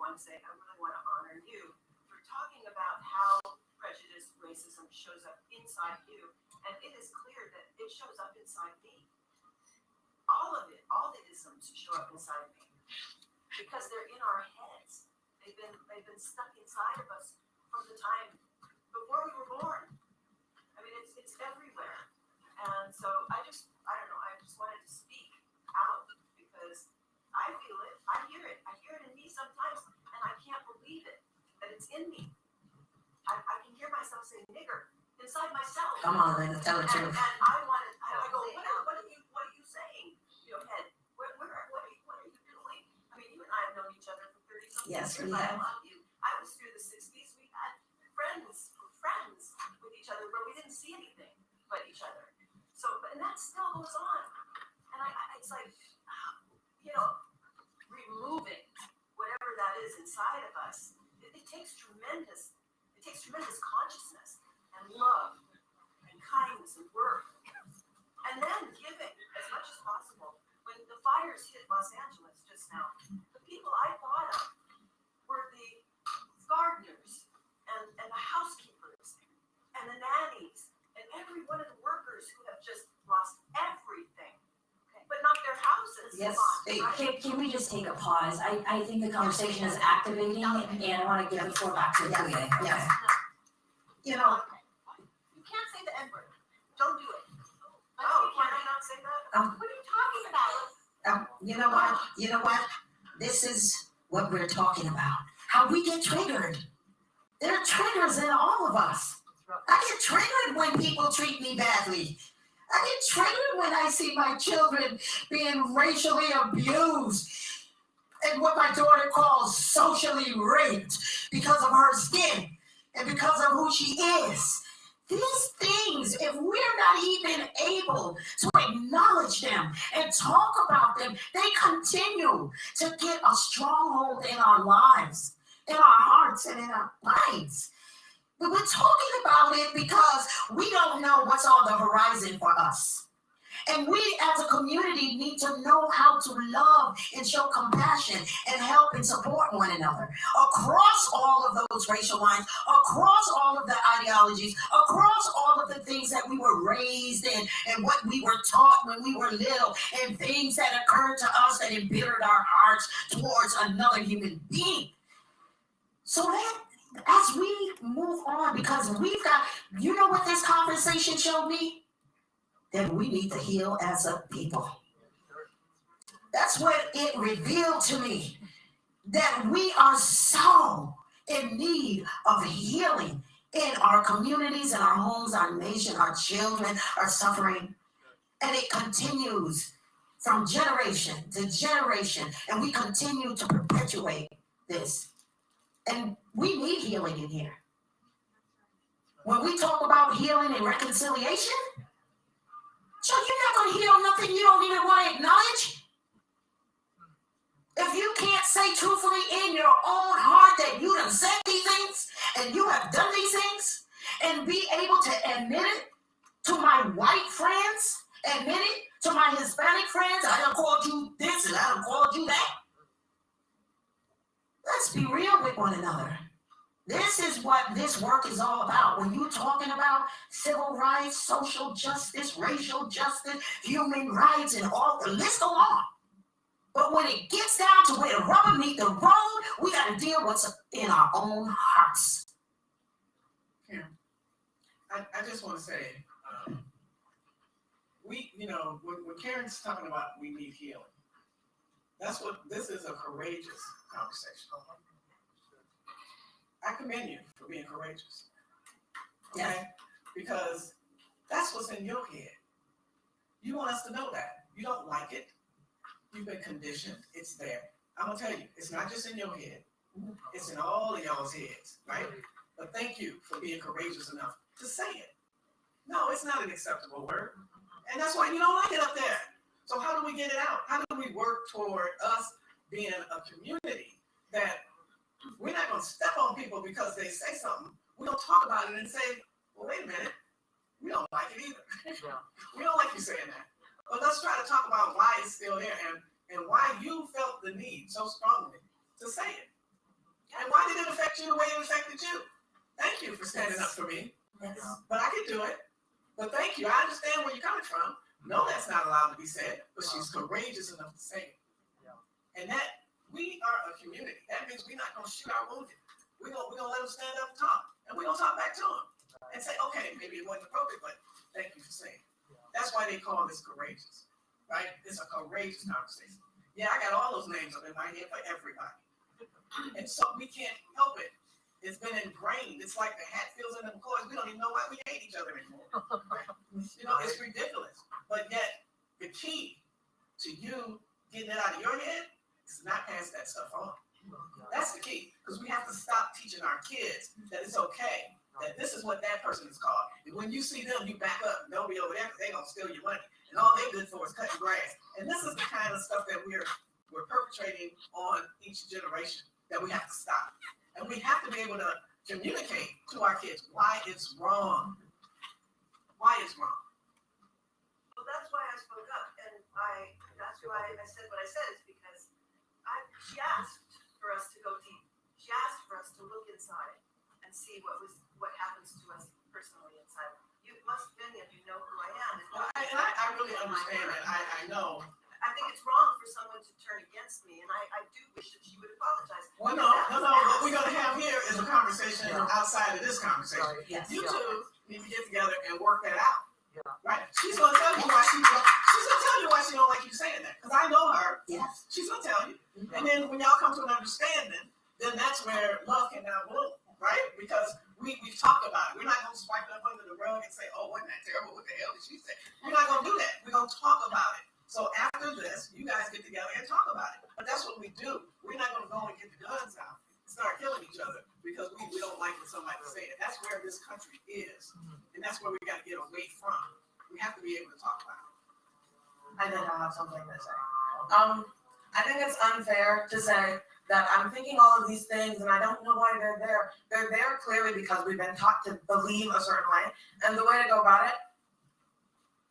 want to say, I really want to honor you for talking about how prejudice, racism shows up inside you. And it is clear that it shows up inside me. All of it, all the isms show up inside me because they're in our heads. They've been stuck inside of us from the time before we were born. I mean, it's everywhere. And so I just wanted to speak out because I feel it, I hear it in me sometimes, and I can't believe it, that it's in me. I can hear myself say nigger inside myself. Come on, Lena, tell the truth. And I go, what are you saying? You know, head, what are you doing? I mean, you and I have known each other for 30-something Yes, years. we I have. love you. I was through the 60s. We had friends with each other, but we didn't see anything but each other. So, and that still goes on. And it's like, removing whatever that is inside of us. It takes tremendous consciousness and love and kindness and work. And then giving as much as possible. When the fires hit Los Angeles just now, the people I thought of were the gardeners and the housekeepers and the nannies and every one of the workers who have just lost everything, but not their houses. Yes, lost, right? Can we just take a pause? I think the conversation is activating and I want to give the floor back to Kuye. Yes. You know, you can't say the N-word. Don't do it. Oh, can I not say that? What are you talking about? You know what? This is what we're talking about. How we get triggered. There are triggers in all of us. I get triggered when people treat me badly. I get triggered when I see my children being racially abused and what my daughter calls socially raped because of her skin and because of who she is. These things, if we're not even able to acknowledge them and talk about them, they continue to get a stronghold in our lives, in our hearts, and in our minds. But we're talking about it because we don't know what's on the horizon for us. And we as a community need to know how to love and show compassion and help and support one another across all of those racial lines, across all of the ideologies, across all of the things that we were raised in and what we were taught when we were little and things that occurred to us that embittered our hearts towards another human being. So that as we move on, because we've got, you know what this conversation showed me? That we need to heal as a people. That's what it revealed to me. That we are so in need of healing in our communities, in our homes, our nation, our children are suffering. And it continues from generation to generation. And we continue to perpetuate this. And we need healing in here. When we talk about healing and reconciliation, so you're not going to heal nothing you don't even want to acknowledge? If you can't say truthfully in your own heart that you done said these things and you have done these things and be able to admit it to my white friends, admit it to my Hispanic friends, I done called you this and I done called you that. Let's be real with one another. This is what this work is all about. When you're talking about civil rights, social justice, racial justice, human rights, and all the list go on. But when it gets down to where the rubber meets the road, we got to deal with what's in our own hearts. I just want to say, when Karen's talking about we need healing, this is a courageous conversation. I commend you for being courageous. Okay? Yes. Because that's what's in your head. You want us to know that. You don't like it. You've been conditioned. It's there. I'm going to tell you, it's not just in your head. It's in all of y'all's heads, right? But thank you for being courageous enough to say it. No, it's not an acceptable word. And that's why you don't like it up there. So how do we get it out? How do we work toward us being a community that we're not going to step on people because they say something. We're going to talk about it and say, well, wait a minute. We don't like it either. We don't like you saying that. But let's try to talk about why it's still there and why you felt the need so strongly to say it. And why did it affect you the way it affected you? Thank you for standing up for me. Yes. But I can do it. But thank you. I understand where you're coming from. No, that's not allowed to be said, but she's courageous enough to say it. And that we are a community. That means we're not going to shoot our wounded. We're going to let them stand up and talk. And we're going to talk back to them and say, okay, maybe it wasn't appropriate, but thank you for saying it. That's why they call this courageous, right? It's a courageous conversation. Yeah, I got all those names up in my head for everybody. And so we can't help it. It's been ingrained. It's like the Hatfields and the McCoys. We don't even know why we hate each other anymore. It's ridiculous. But yet, the key to you getting it out of your head is not pass that stuff on. That's the key. Because we have to stop teaching our kids that it's okay, that this is what that person is called. And when you see them, you back up. Don't be over there because they're going to steal your money. And all they're good for is cutting grass. And this is the kind of stuff that we're perpetrating on each generation that we have to stop. And we have to be able to communicate to our kids why it's wrong. Why it's wrong. Well, that's why I spoke up, and that's why I said what I said, is because she asked for us to go deep. She asked for us to look inside and see what happens to us personally inside. Many of you know who I am. And I really understand that. I know. I think it's wrong for someone to turn against me, and I do wish that she would apologize. Well, no. What we're going to have here is a conversation outside of this conversation. Yes. You two need to get together and work that out. Right? She's going to tell you why she don't like you saying that. Because I know her. Yes. She's going to tell you. And then when y'all come to an understanding, then that's where love can now bloom. Right? Because we've talked about it. We're not going to swipe it up under the rug and say, oh, wasn't that terrible? What the hell did she say? We're not going to do that. We're going to talk about it. So after this, you guys get together and talk about it. But that's what we do. We're not going to go and get the guns out and start killing each other because we don't like what somebody say. That's where this country is. And that's where we got to get away from. We have to be able to talk about it. I did have something to say. I think it's unfair to say that I'm thinking all of these things and I don't know why they're there. They're there clearly because we've been taught to believe a certain way. And the way to go about it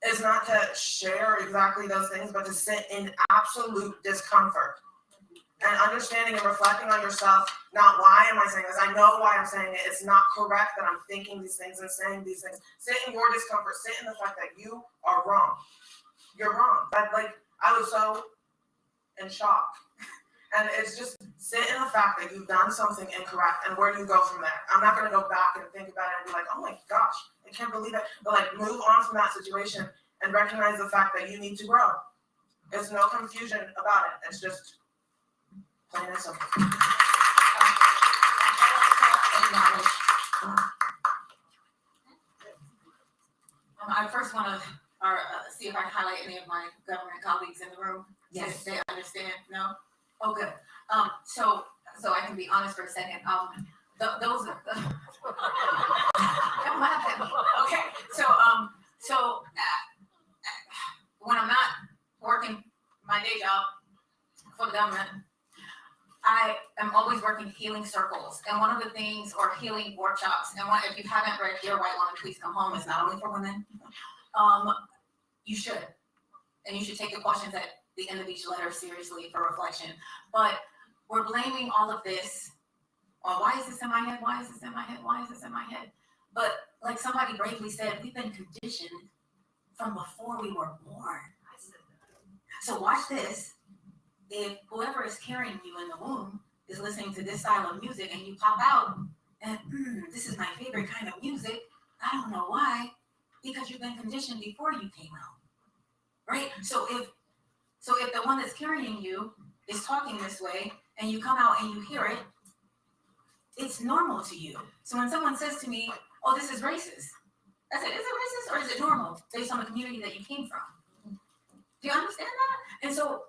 is not to share exactly those things, but to sit in absolute discomfort and understanding and reflecting on yourself. Not why am I saying this? I know why I'm saying it. It's not correct that I'm thinking these things and saying these things. Sit in your discomfort. Sit in the fact that you are wrong. You're wrong. But I was so in shock. And it's just sit in the fact that you've done something incorrect and where do you go from there? I'm not going to go back and think about it and be like, oh my gosh, I can't believe it. But move on from that situation and recognize the fact that you need to grow. There's no confusion about it. It's just plain and simple. I first want to see if I can highlight any of my government colleagues in the room. Yes. If they understand. No? Oh, good. So I can be honest for a second. Those are don't laugh at me. Okay. So when I'm not working my day job for the government, I am always working healing circles. And one of the things, or healing workshops, and if you haven't read Dear White Woman, Please Come Home, it's not only for women. You should. And you should take the questions at the end of each letter seriously for reflection. But we're blaming all of this Or why is this in my head? Why is this in my head? Why is this in my head? But like somebody bravely said, we've been conditioned from before we were born. So watch this. If whoever is carrying you in the womb is listening to this style of music and you pop out and this is my favorite kind of music, I don't know why, because you've been conditioned before you came out, right? So if the one that's carrying you is talking this way and you come out and you hear it, it's normal to you. So when someone says to me, oh, this is racist, I said, is it racist or is it normal based on the community that you came from? Do you understand that? And so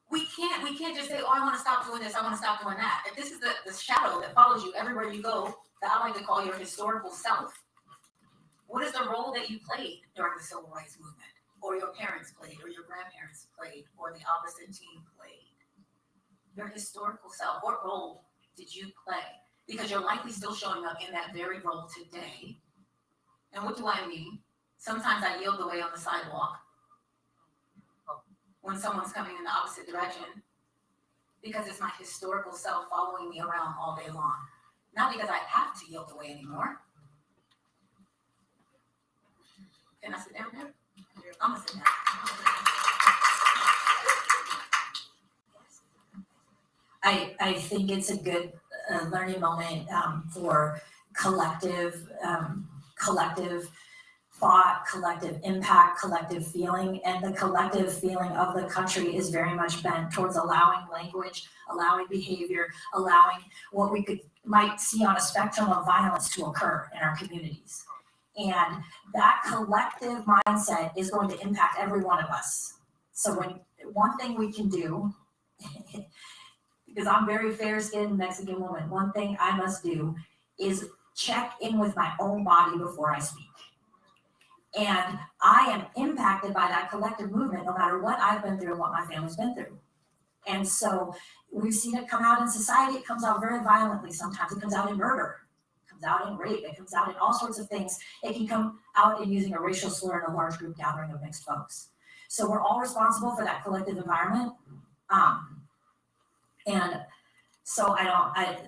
we can't just say, oh, I want to stop doing this, I want to stop doing that. If this is the shadow that follows you everywhere you go, that I like to call your historical self, what is the role that you played during the civil rights movement, or your parents played, or your grandparents played, or the opposite team played? Your historical self, what role did you play? Because you're likely still showing up in that very role today. And what do I mean? Sometimes I yield the way on the sidewalk when someone's coming in the opposite direction, because it's my historical self following me around all day long. Not because I have to yield the way anymore. Can I sit down there? I'm gonna sit down. I think it's a good learning moment for collective thought, collective impact, collective feeling, and the collective feeling of the country is very much bent towards allowing language, allowing behavior, allowing what we might see on a spectrum of violence to occur in our communities. And that collective mindset is going to impact every one of us. So one thing we can do, because I'm very fair-skinned Mexican woman, one thing I must do is check in with my own body before I speak. And I am impacted by that collective movement, no matter what I've been through and what my family's been through. And so we've seen it come out in society. It comes out very violently. Sometimes it comes out in murder. It comes out in rape. It comes out in all sorts of things. It can come out in using a racial slur in a large group gathering of mixed folks. So we're all responsible for that collective environment. And so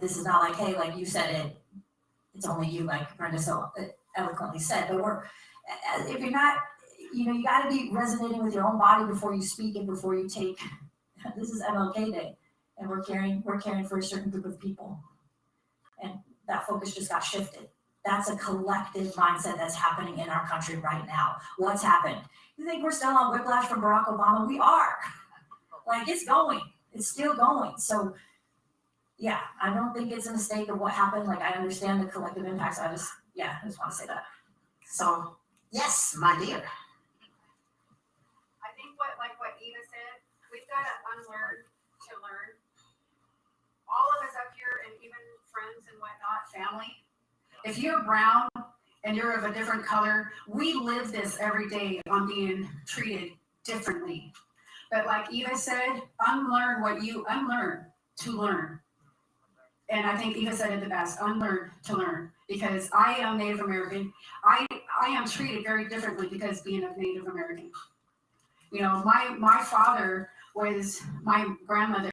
this is not like, hey, like you said it, it's only you, like Brenda so eloquently said, but if you're not, you got to be resonating with your own body before you speak and before you take. This is MLK Day, and we're caring for a certain group of people, and that focus just got shifted. That's a collective mindset that's happening in our country right now. What's happened? You think we're still on whiplash from Barack Obama? We are. Like, it's going. It's still going. So, yeah, I don't think it's a mistake of what happened. Like, I understand the collective impacts. I just want to say that. So. Yes, my dear. I think what Eva said, we've got to unlearn to learn. All of us up here, and even friends and whatnot, family. If you're brown and you're of a different color, we live this every day on being treated differently. But like Eva said, unlearn what you unlearn to learn. And I think Eva said it the best, unlearn to learn. Because I am Native American, I am treated very differently because being a Native American. My father my grandmother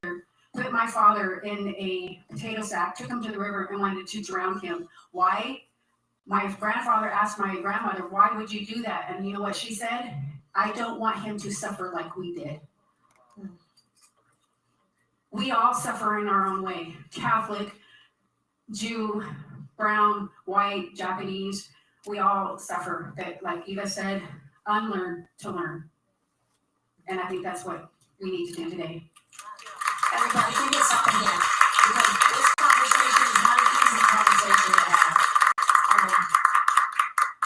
put my father in a potato sack, took him to the river and wanted to drown him. Why? My grandfather asked my grandmother, why would you do that? And you know what she said? I don't want him to suffer like we did. We all suffer in our own way. Catholic, Jew, brown, white, Japanese, we all suffer. But like Eva said, unlearn to learn. And I think that's what we need to do today. Everybody, give this up again, because this conversation is not an easy conversation to have.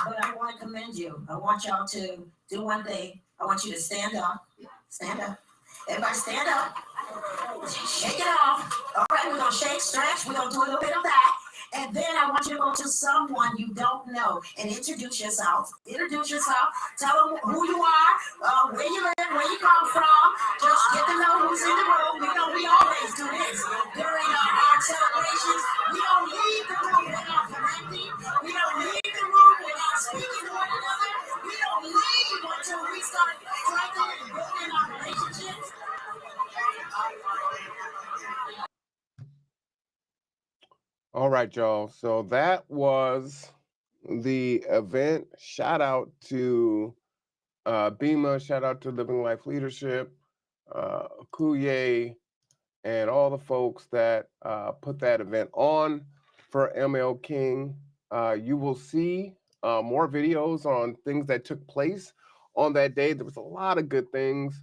But I want to commend you. I want y'all to do one thing. I want you to stand up. Stand up. Everybody stand up. Shake it off. All right, we're going to shake, stretch. We're going to do a little bit of that. And then I want you to go to someone you don't know and introduce yourself. Introduce yourself. Tell them who you are, where you live, where you come from. Just get to know who's in the room. We always do this during our celebrations. We don't leave the room without connecting. We don't leave the room without speaking to one another. We don't leave until we start strengthening and building our relationships. All right, y'all. So that was the event. Shout out to BIMA, shout out to Living Life Leadership, Kuye, and all the folks that put that event on for ML King. You will see more videos on things that took place on that day. There was a lot of good things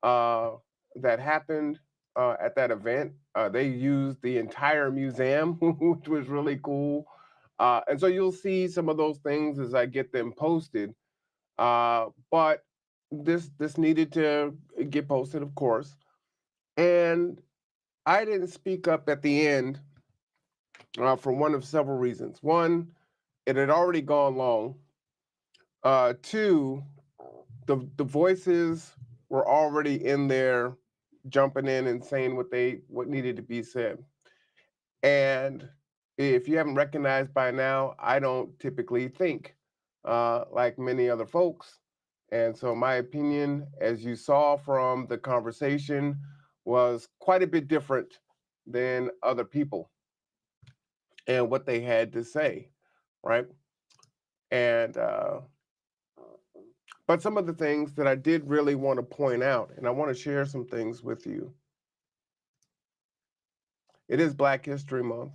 that happened at that event. They used the entire museum, which was really cool. And so you'll see some of those things as I get them posted. But this needed to get posted, of course. And I didn't speak up at the end for one of several reasons. One, it had already gone long. Two, the voices were already in there, jumping in and saying what needed to be said. And if you haven't recognized by now, I don't typically think like many other folks. And so my opinion, as you saw from the conversation, was quite a bit different than other people and what they had to say, right? And but some of the things that I did really want to point out, and I want to share some things with you. It is Black History Month.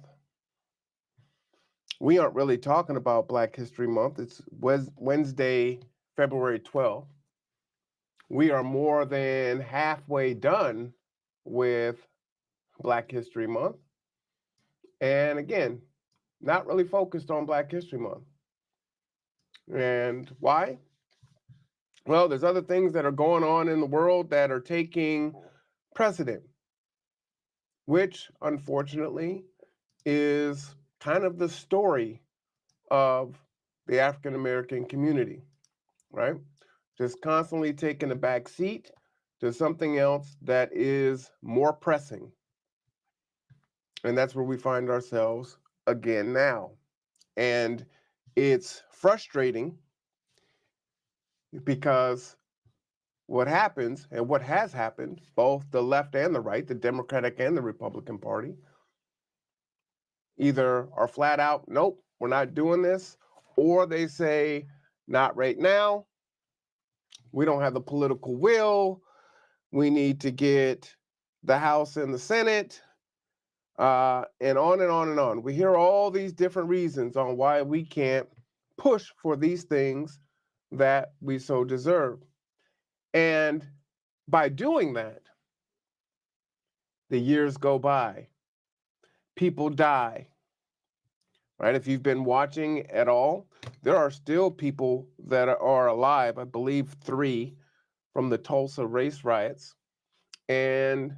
We aren't really talking about Black History Month. It's Wednesday, February 12th. We are more than halfway done with Black History Month. And again, not really focused on Black History Month. And why? Well, there's other things that are going on in the world that are taking precedent, which unfortunately is kind of the story of the African American community, right? Just constantly taking a back seat to something else that is more pressing. And that's where we find ourselves again now. And it's frustrating because what happens and what has happened, both the left and the right, the Democratic and the Republican Party, either are flat out, nope, we're not doing this, or they say, not right now. We don't have the political will. We need to get the House and the Senate, and on and on and on. We hear all these different reasons on why we can't push for these things that we so deserve. And by doing that, the years go by, people die, right? If you've been watching at all, there are still people that are alive, I believe 3 from the Tulsa race riots. And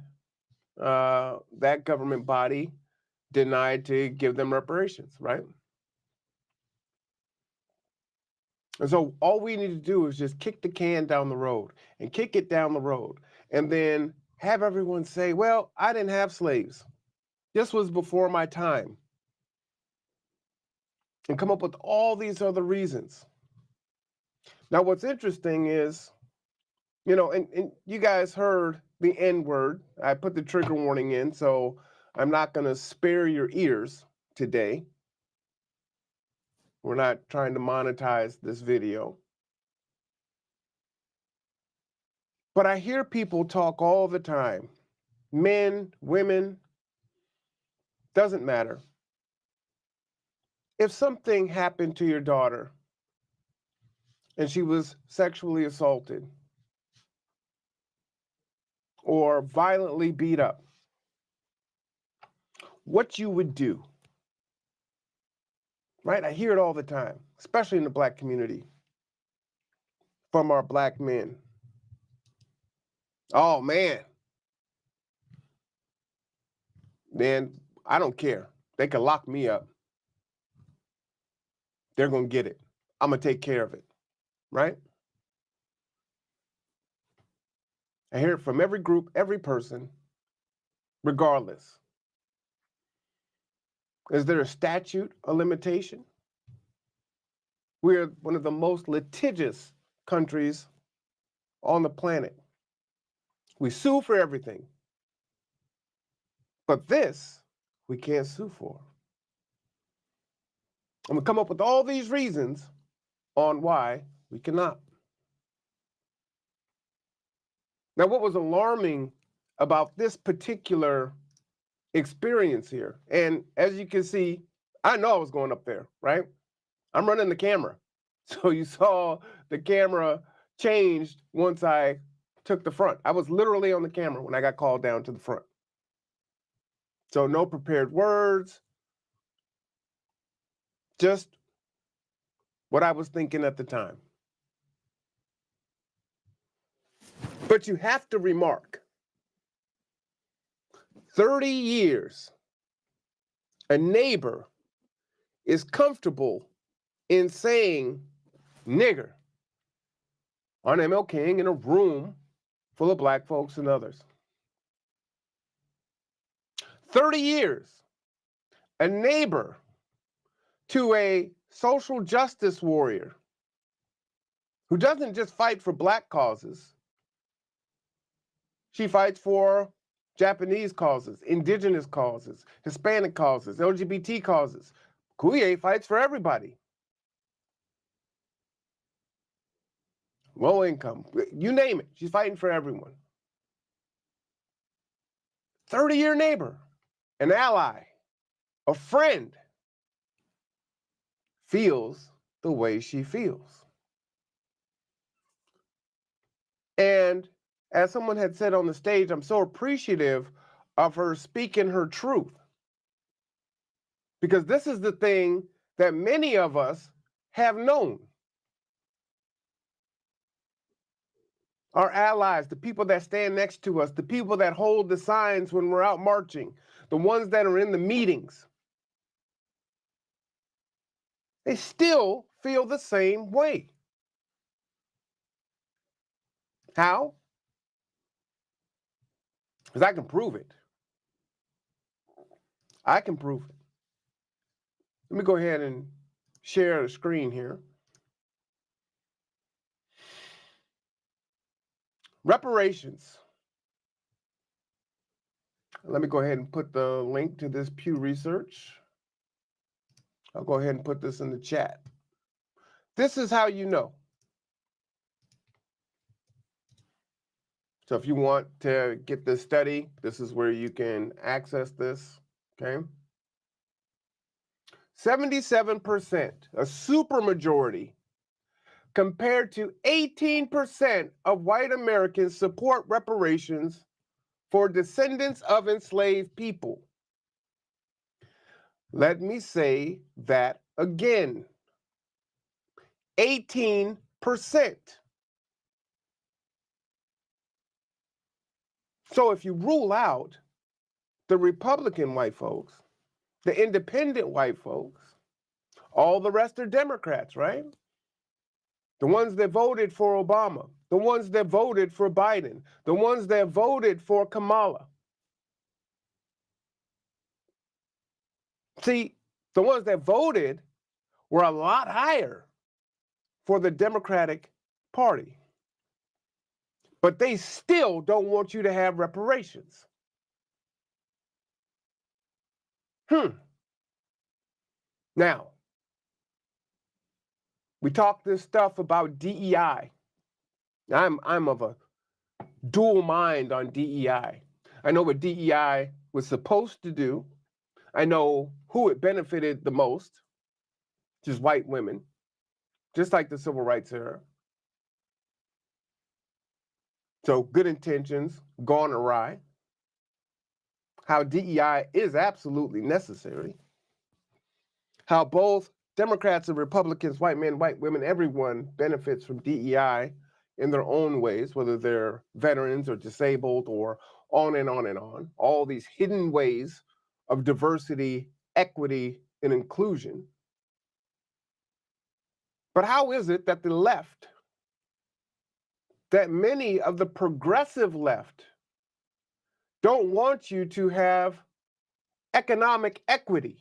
that government body denied to give them reparations, right? And so all we need to do is just kick the can down the road and kick it down the road and then have everyone say, well, I didn't have slaves. This was before my time. And come up with all these other reasons. Now, what's interesting is, and you guys heard the N word. I put the trigger warning in, so I'm not going to spare your ears today. We're not trying to monetize this video. But I hear people talk all the time. Men, women, doesn't matter. If something happened to your daughter and she was sexually assaulted or violently beat up, what you would do, right? I hear it all the time, especially in the Black community, from our Black men. Oh, man, I don't care. They can lock me up. They're going to get it. I'm going to take care of it, right? I hear it from every group, every person, regardless. Is there a statute of limitation? We're one of the most litigious countries on the planet. We sue for everything. But this, we can't sue for. I'm gonna come up with all these reasons on why we cannot. Now, what was alarming about this particular experience here, and as you can see, I know I was going up there, right? I'm running the camera. So you saw the camera changed once I took the front. I was literally on the camera when I got called down to the front. So no prepared words, just what I was thinking at the time. But you have to remark, 30 years, a neighbor is comfortable in saying nigger on MLK in a room full of black folks and others. 30 years, a neighbor to a social justice warrior who doesn't just fight for black causes, she fights for Japanese causes, indigenous causes, Hispanic causes, LGBT causes. Kuye fights for everybody. Low income, you name it, she's fighting for everyone. 30-year neighbor, an ally, a friend, feels the way she feels. And as someone had said on the stage, I'm so appreciative of her speaking her truth. Because this is the thing that many of us have known. Our allies, the people that stand next to us, the people that hold the signs when we're out marching, the ones that are in the meetings, they still feel the same way. How? Because I can prove it. I can prove it. Let me go ahead and share the screen here. Reparations. Let me go ahead and put the link to this Pew Research. I'll go ahead and put this in the chat. This is how you know. So if you want to get this study, this is where you can access this, okay? 77%, a supermajority, compared to 18% of white Americans support reparations for descendants of enslaved people. Let me say that again. 18%. So if you rule out the Republican white folks, the independent white folks, all the rest are Democrats, right? The ones that voted for Obama, the ones that voted for Biden, the ones that voted for Kamala. See, the ones that voted were a lot higher for the Democratic Party. But they still don't want you to have reparations. Now, we talk this stuff about DEI. I'm of a dual mind on DEI. I know what DEI was supposed to do. I know who it benefited the most, just white women, just like the civil rights era. So good intentions gone awry. How DEI is absolutely necessary. How both Democrats and Republicans, white men, white women, everyone benefits from DEI in their own ways, whether they're veterans or disabled or on and on and on. All these hidden ways of diversity, equity, and inclusion. But how is it that the left, that many of the progressive left, don't want you to have economic equity?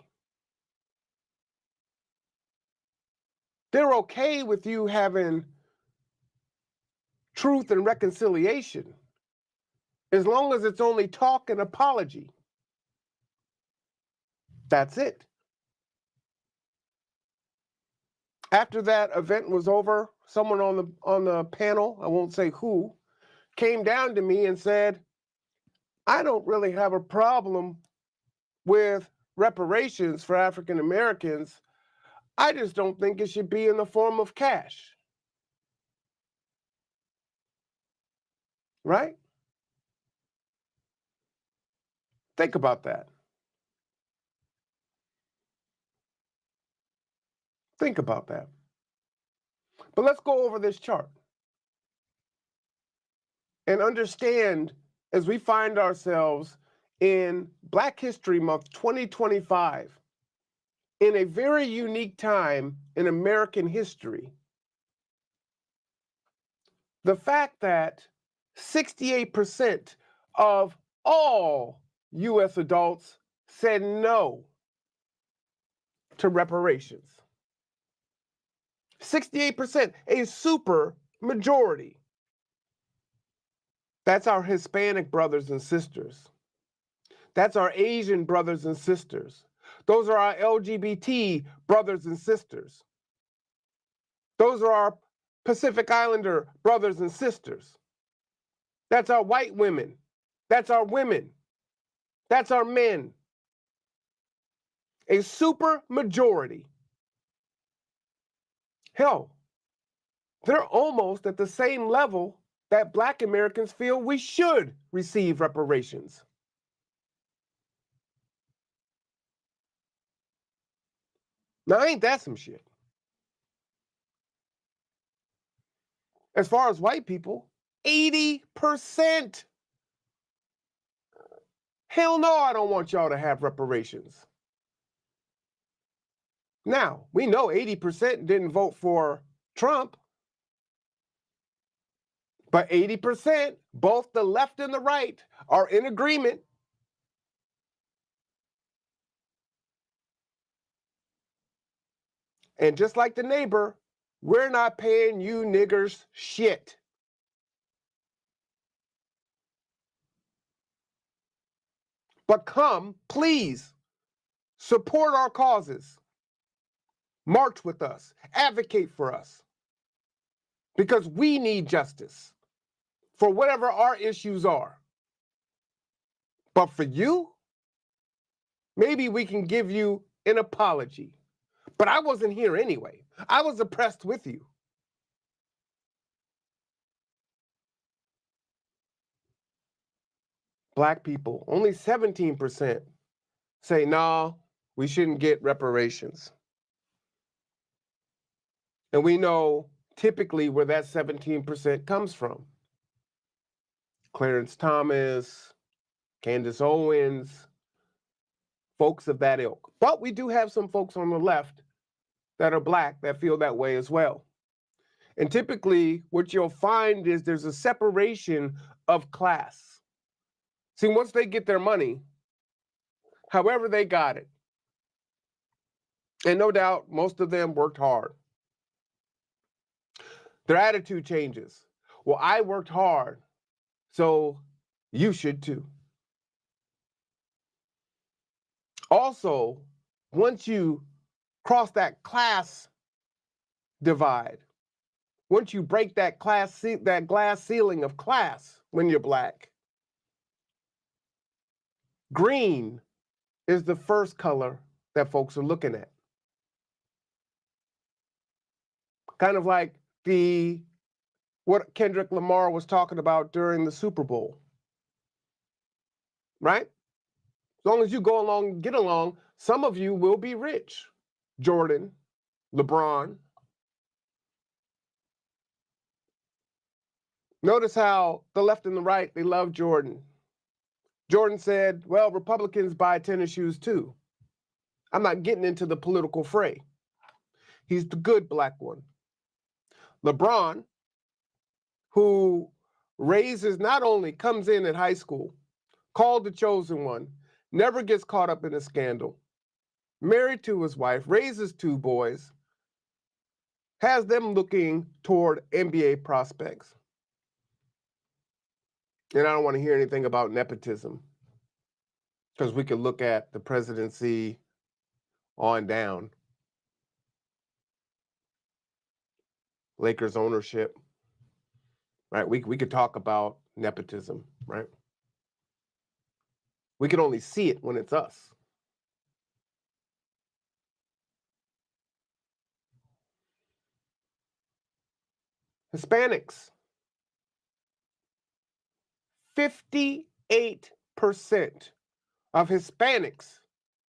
They're okay with you having truth and reconciliation as long as it's only talk and apology. That's it. After that event was over, someone on the panel, I won't say who, came down to me and said, I don't really have a problem with reparations for African Americans. I just don't think it should be in the form of cash. Right? Think about that. Think about that. But let's go over this chart and understand as we find ourselves in Black History Month 2025, in a very unique time in American history, the fact that 68% of all US adults said no to reparations. 68%, a super majority. That's our Hispanic brothers and sisters. That's our Asian brothers and sisters. Those are our LGBT brothers and sisters. Those are our Pacific Islander brothers and sisters. That's our white women. That's our women. That's our men. A super majority. Hell, they're almost at the same level that Black Americans feel we should receive reparations. Now, ain't that some shit? As far as white people, 80%. Hell no, I don't want y'all to have reparations. Now, we know 80% didn't vote for Trump, but 80%, both the left and the right, are in agreement. And just like the neighbor, we're not paying you niggers shit. But come, please, support our causes. March with us. Advocate for us. Because we need justice for whatever our issues are. But for you, maybe we can give you an apology. But I wasn't here anyway. I was oppressed with you. Black people, only 17% say, no, we shouldn't get reparations. And we know typically where that 17% comes from. Clarence Thomas, Candace Owens, folks of that ilk. But we do have some folks on the left that are Black that feel that way as well. And typically what you'll find is there's a separation of class. See, once they get their money, however they got it, and no doubt most of them worked hard, their attitude changes. Well, I worked hard, so you should too. Also, once you cross that class divide, once you break that glass ceiling of class when you're Black, green is the first color that folks are looking at. Kind of like what Kendrick Lamar was talking about during the Super Bowl. Right? As long as you go along, get along, some of you will be rich. Jordan, LeBron. Notice how the left and the right, they love Jordan. Jordan said, well, Republicans buy tennis shoes too. I'm not getting into the political fray. He's the good Black one. LeBron, who not only comes in at high school, called the chosen one, never gets caught up in a scandal, married to his wife, raises 2 boys, has them looking toward NBA prospects. And I don't want to hear anything about nepotism, because we could look at the presidency on down. Lakers ownership, right? We could talk about nepotism, right? We can only see it when it's us. Hispanics, 58% of Hispanics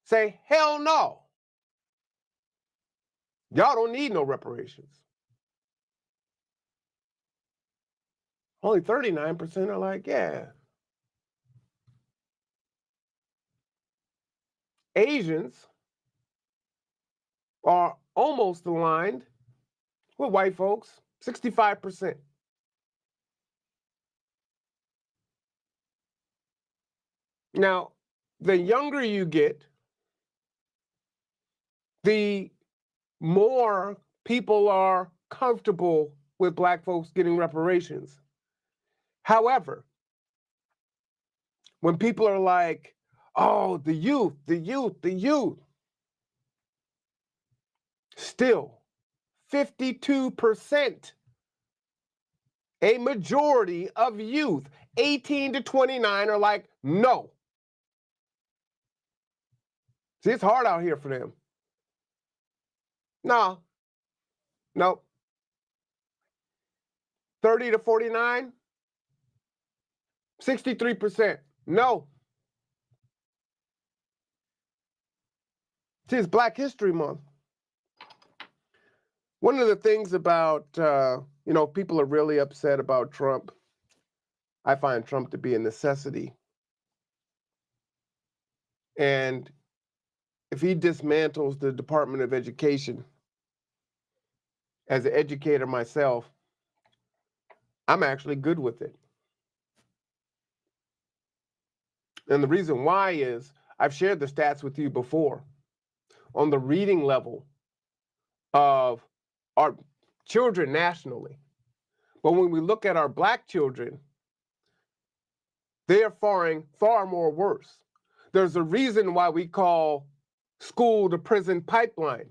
say, hell no. Y'all don't need no reparations. Only 39% are like, yeah. Asians are almost aligned with white folks, 65%. Now, the younger you get, the more people are comfortable with black folks getting reparations. However, when people are like, oh, the youth, still 52%, a majority of youth, 18 to 29, are like, no. See, it's hard out here for them. No. 30 to 49, 63%. No. See, it's Black History Month. One of the things about, people are really upset about Trump. I find Trump to be a necessity. And if he dismantles the Department of Education, as an educator myself, I'm actually good with it. And the reason why is I've shared the stats with you before on the reading level of our children nationally. But when we look at our Black children, they are faring far more worse. There's a reason why we call school the prison pipeline.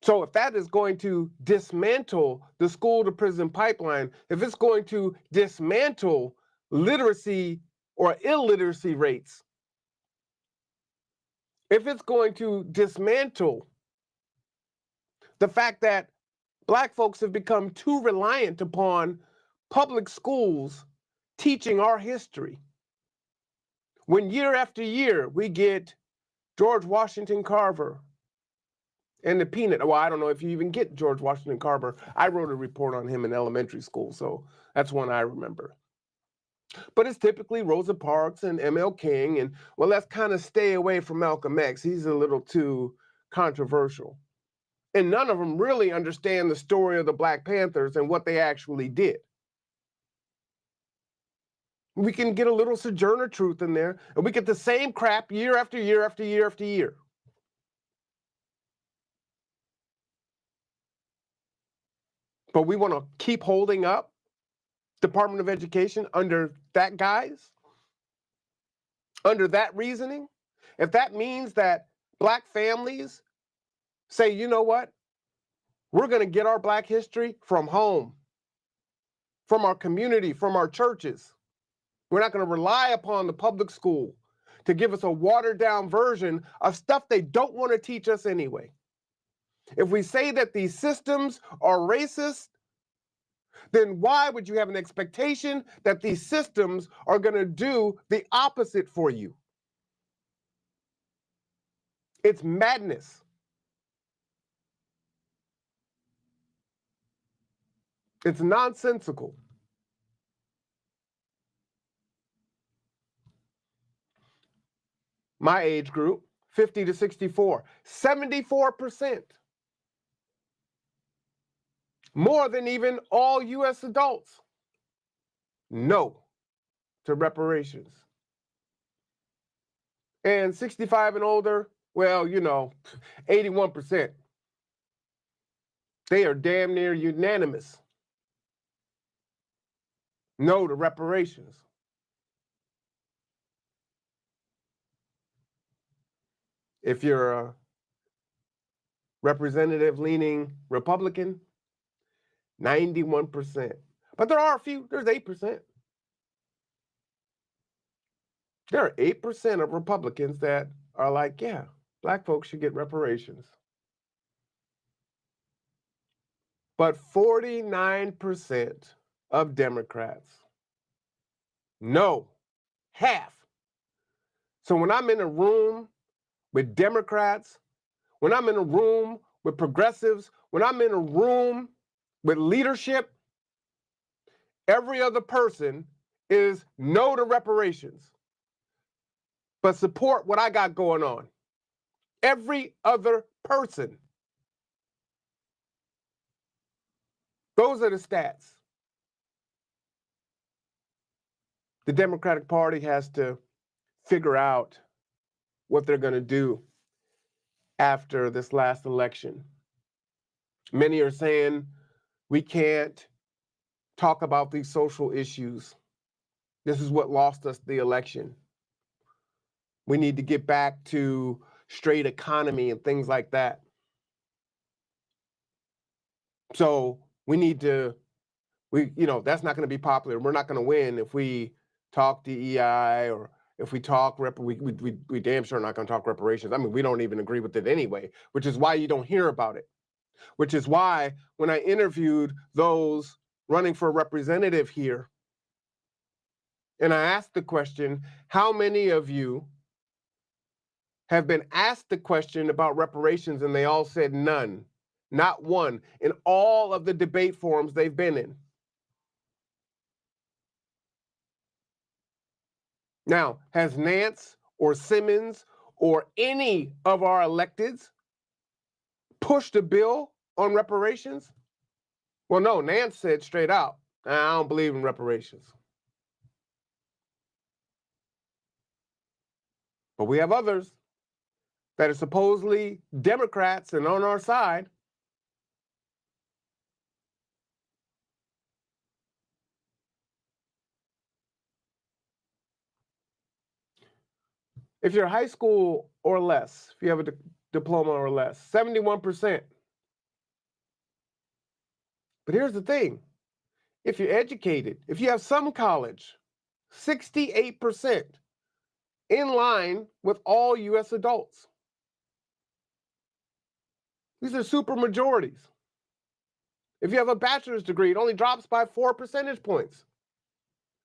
So if that is going to dismantle the school to prison pipeline, if it's going to dismantle literacy or illiteracy rates, if it's going to dismantle the fact that Black folks have become too reliant upon public schools teaching our history, when year after year we get George Washington Carver and the peanut. Well, I don't know if you even get George Washington Carver. I wrote a report on him in elementary school, so that's one I remember. But it's typically Rosa Parks and MLK, and well, let's kind of stay away from Malcolm X. He's a little too controversial. And none of them really understand the story of the Black Panthers and what they actually did. We can get a little Sojourner Truth in there, and we get the same crap year after year after year after year. But we want to keep holding up Department of Education under that guise, under that reasoning. If that means that Black families say, you know what, we're going to get our Black history from home, from our community, from our churches. We're not going to rely upon the public school to give us a watered down version of stuff they don't want to teach us anyway. If we say that these systems are racist, then why would you have an expectation that these systems are going to do the opposite for you? It's madness. It's nonsensical. My age group, 50 to 64, 74%. More than even all U.S. adults. No to reparations. And 65 and older, well, 81%. They are damn near unanimous. No to reparations. If you're representative leaning Republican, 91%. But there are a few, there's 8%. There are 8% of Republicans that are like, yeah, black folks should get reparations. But 49% of Democrats, no, half. So when I'm in a room with Democrats, when I'm in a room with progressives, when I'm in a room with leadership, every other person is no to reparations, but support what I got going on. Every other person. Those are the stats. The Democratic Party has to figure out what they're going to do after this last election. Many are saying we can't talk about these social issues. This is what lost us the election. We need to get back to straight economy and things like that. So we need to, that's not going to be popular. We're not going to win if we talk DEI or if we talk, we damn sure not going to talk reparations. I mean, we don't even agree with it anyway, which is why you don't hear about it. Which is why when I interviewed those running for representative here, and I asked the question, how many of you have been asked the question about reparations, and they all said none, not one, in all of the debate forums they've been in. Now, has Nance or Simmons or any of our electeds pushed a bill on reparations? Well, no, Nance said straight out, I don't believe in reparations. But we have others that are supposedly Democrats and on our side. If you're high school or less, if you have a diploma or less, 71%. But here's the thing. If you're educated, if you have some college, 68%, in line with all U.S. adults. These are super majorities. If you have a bachelor's degree, it only drops by 4 percentage points.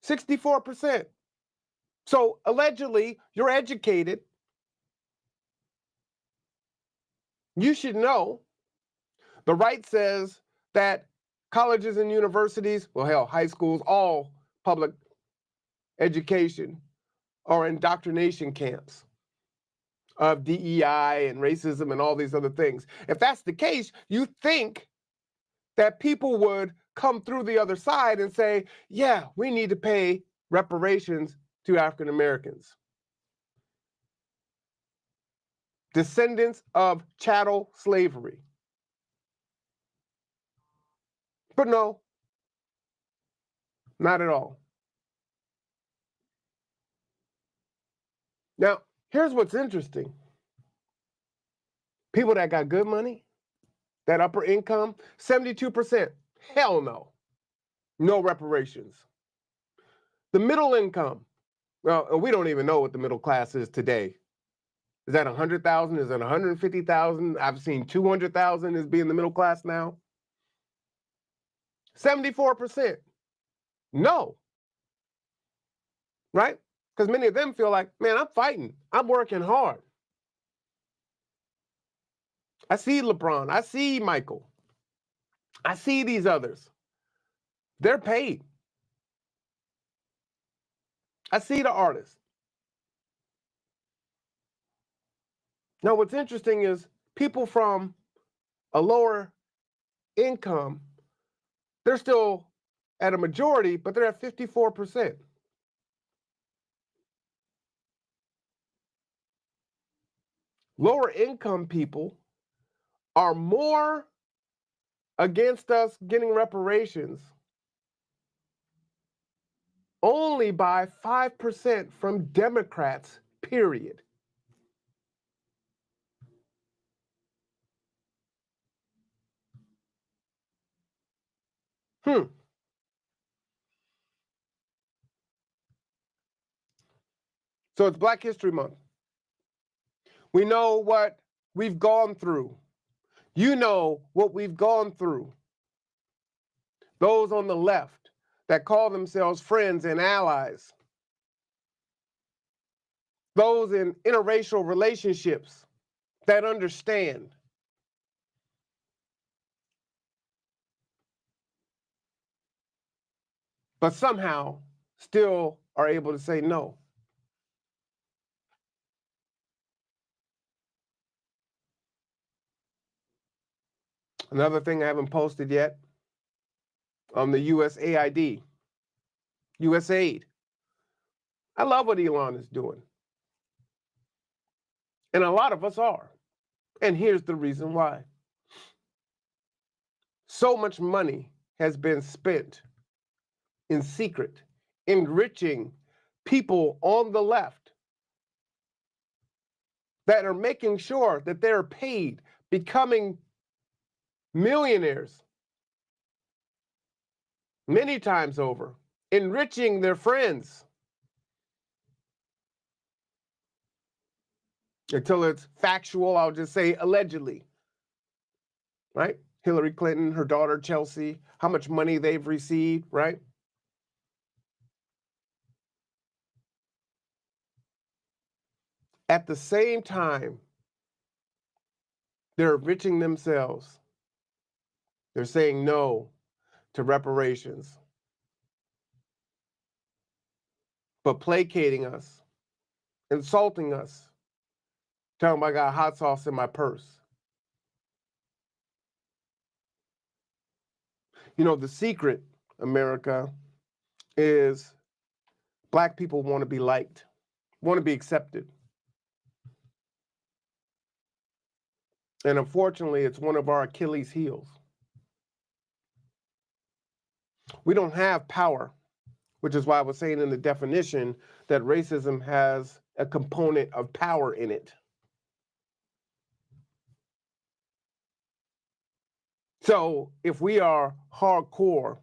64%. So allegedly, you're educated. You should know. The right says that colleges and universities, well, hell, high schools, all public education are indoctrination camps of DEI and racism and all these other things. If that's the case, you think that people would come through the other side and say, yeah, we need to pay reparations to African Americans. Descendants of chattel slavery. But no, not at all. Now, here's what's interesting. People that got good money, that upper income, 72%, hell no. No reparations. The middle income, well, we don't even know what the middle class is today. Is that 100,000? Is that 150,000? I've seen 200,000 as being the middle class now. 74%, no. Right? Because many of them feel like, man, I'm fighting. I'm working hard. I see LeBron. I see Michael. I see these others. They're paid. I see the artists. Now, what's interesting is people from a lower income, they're still at a majority, but they're at 54%. Lower income people are more against us getting reparations only by 5% from Democrats, period. So it's Black History Month. We know what we've gone through. You know what we've gone through. Those on the left that call themselves friends and allies. Those in interracial relationships that understand. But somehow still are able to say no. Another thing I haven't posted yet on the USAID, USAID. I love what Elon is doing. And a lot of us are. And here's the reason why. So much money has been spent in secret, enriching people on the left that are making sure that they're paid, becoming millionaires many times over, enriching their friends until it's factual. I'll just say allegedly, right? Hillary Clinton, her daughter Chelsea, how much money they've received, right? At the same time, they're enriching themselves. They're saying no to reparations, but placating us, insulting us, telling them I got hot sauce in my purse. You know, the secret, America, is Black people want to be liked, want to be accepted. And unfortunately, it's one of our Achilles heels. We don't have power, which is why I was saying in the definition that racism has a component of power in it. So if we are hardcore,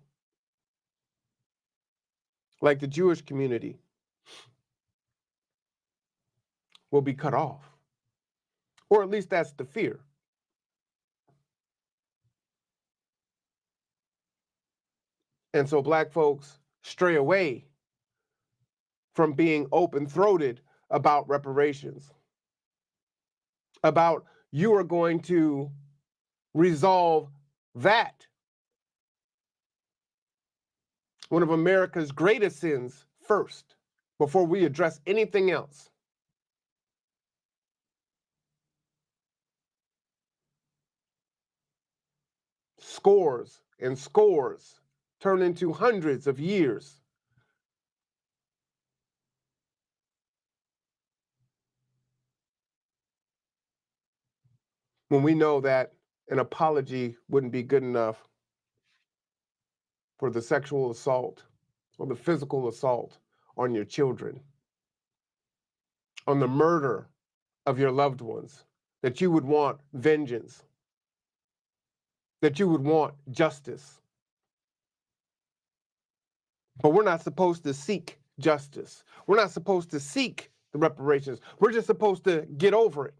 like the Jewish community, we'll be cut off. Or at least that's the fear. And so Black folks stray away from being open-throated about reparations, about you are going to resolve that. One of America's greatest sins first, before we address anything else. Scores and scores turn into hundreds of years. When we know that an apology wouldn't be good enough for the sexual assault or the physical assault on your children, on the murder of your loved ones, that you would want vengeance, that you would want justice. But we're not supposed to seek justice. We're not supposed to seek the reparations. We're just supposed to get over it.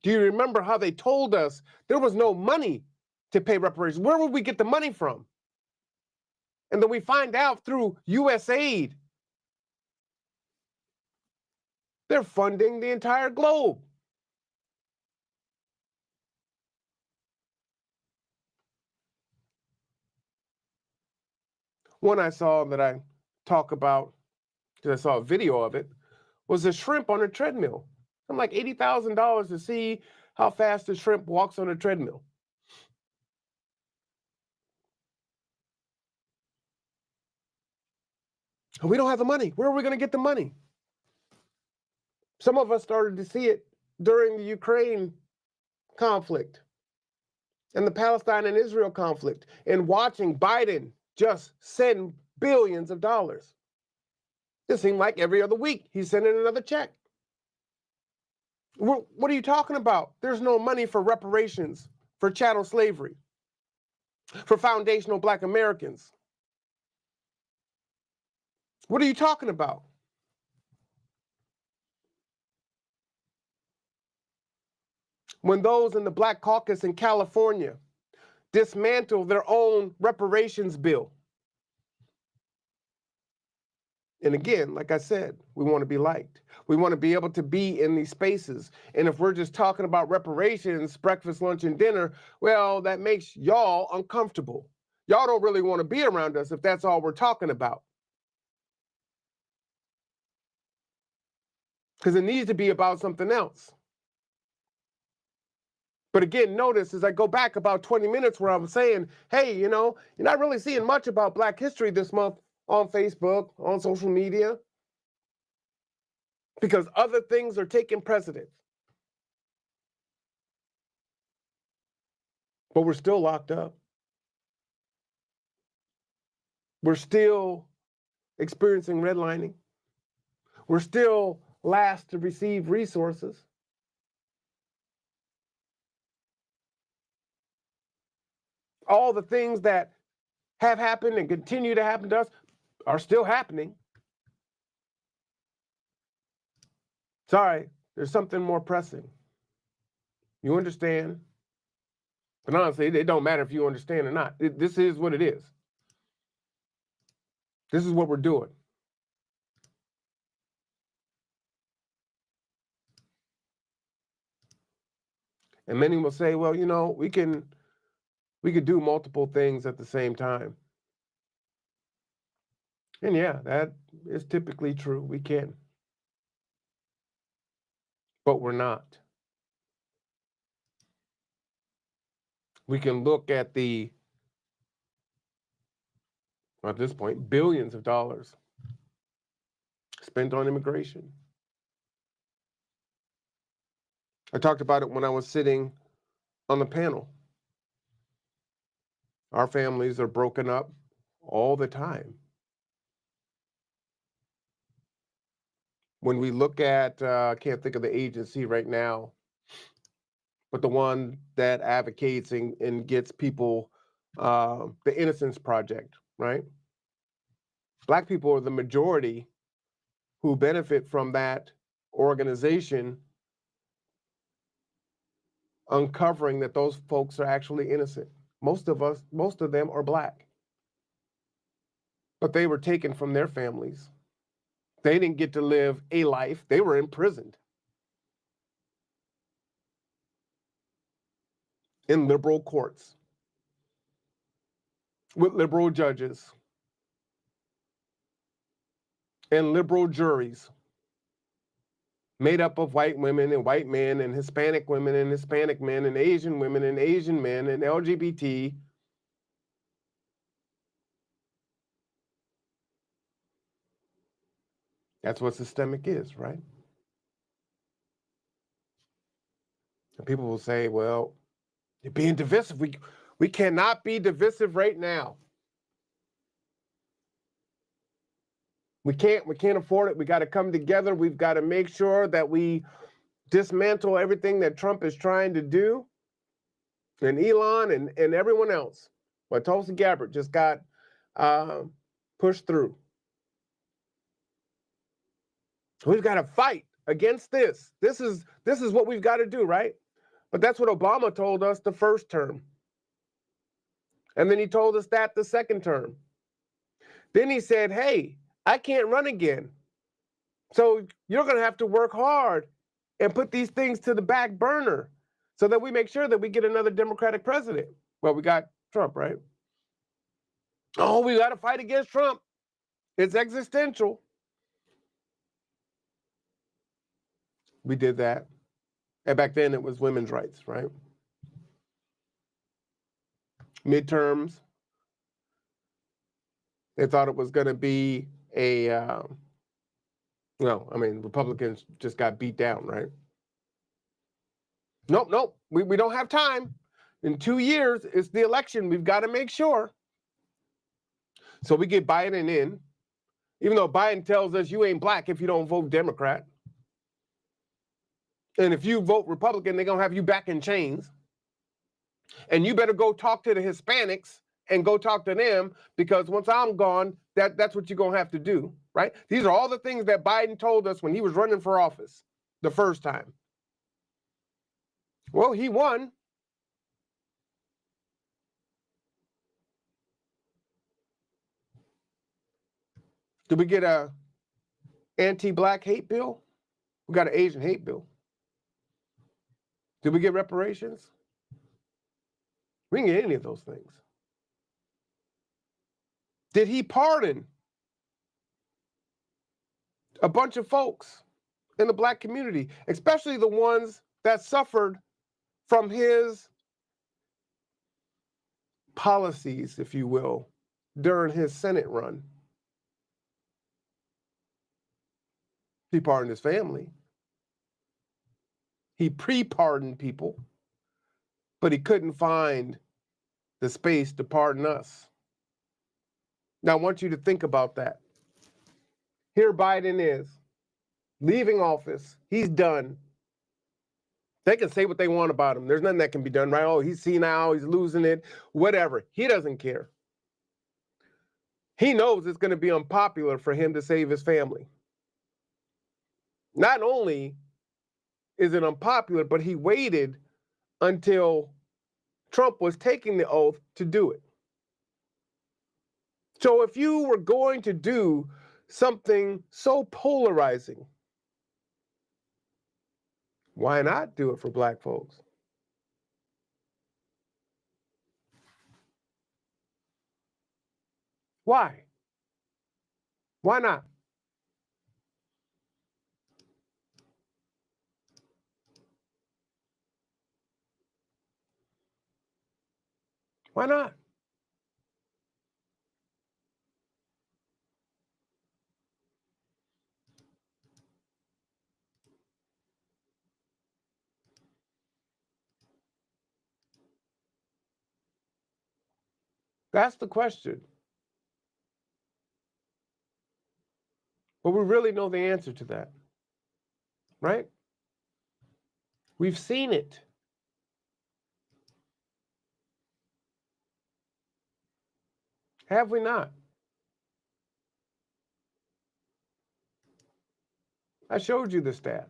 Do you remember how they told us there was no money to pay reparations? Where would we get the money from? And then we find out through USAID, they're funding the entire globe. One I saw that I talk about, because I saw a video of it, was a shrimp on a treadmill. I'm like $80,000 to see how fast the shrimp walks on a treadmill. And we don't have the money. Where are we going to get the money? Some of us started to see it during the Ukraine conflict and the Palestine and Israel conflict, and watching Biden just send billions of dollars. It seemed like every other week he's sending another check. What are you talking about? There's no money for reparations for chattel slavery. for foundational Black Americans. What are you talking about? When those in the Black Caucus in California dismantle their own reparations bill. And again, like I said, we want to be liked. We want to be able to be in these spaces. And if we're just talking about reparations, breakfast, lunch, and dinner, well, that makes y'all uncomfortable. Y'all don't really want to be around us if that's all we're talking about. Because it needs to be about something else. But again, notice as I go back about 20 minutes where I'm saying, hey, you know, you're not really seeing much about Black history this month on Facebook, on social media, because other things are taking precedence. But we're still locked up. We're still experiencing redlining. We're still last to receive resources. All the things that have happened and continue to happen to us are still happening. Sorry, there's something more pressing. You understand? But honestly, it don't matter if you understand or not. This is what it is. This is what we're doing. And many will say, well, you know, we could do multiple things at the same time. And yeah, that is typically true. We can. But we're not. We can look at at this point, billions of dollars spent on immigration. I talked about it when I was sitting on the panel. Our families are broken up all the time. When we look at, I can't think of the agency right now, but the one that advocates and gets people, the Innocence Project, right? Black people are the majority who benefit from that organization uncovering that those folks are actually innocent. Most of them are Black. But they were taken from their families. They didn't get to live a life. They were imprisoned in liberal courts with liberal judges and liberal juries made up of white women and white men and Hispanic women and Hispanic men and Asian women and Asian men and LGBT. That's what systemic is, right? And people will say, well, you're being divisive. We cannot be divisive right now. We can't afford it. We got to come together. We've got to make sure that we dismantle everything that Trump is trying to do. And Elon and everyone else. But Tulsi Gabbard just got pushed through. We've got to fight against this. This is what we've got to do, right? But that's what Obama told us the first term. And then he told us that the second term. Then he said, hey, I can't run again. So you're going to have to work hard and put these things to the back burner so that we make sure that we get another Democratic president. Well, we got Trump, right? Oh, we got to fight against Trump. It's existential. We did that. And back then it was women's rights, right? Midterms, they thought it was going to be Republicans just got beat down, right? Nope. We don't have time. In 2 years, it's the election. We've got to make sure. So we get Biden in, even though Biden tells us you ain't Black if you don't vote Democrat. And if you vote Republican, they're going to have you back in chains. And you better go talk to the Hispanics and go talk to them, because once I'm gone, that's what you're going to have to do, right? These are all the things that Biden told us when he was running for office the first time. Well, he won. Did we get a anti-black hate bill? We got an Asian hate bill. Did we get reparations? We didn't get any of those things. Did he pardon a bunch of folks in the black community, especially the ones that suffered from his policies, if you will, during his Senate run? He pardoned his family. He pre-pardoned people, but he couldn't find the space to pardon us. Now, I want you to think about that. Here Biden is, leaving office. He's done. They can say what they want about him. There's nothing that can be done, right? Oh, he's senile, he's losing it, whatever. He doesn't care. He knows it's going to be unpopular for him to save his family. Not only is it unpopular, but he waited until Trump was taking the oath to do it. So if you were going to do something so polarizing, why not do it for black folks? Why? Why not? Why not? That's the question. But we really know the answer to that, right? We've seen it. Have we not? I showed you the stats.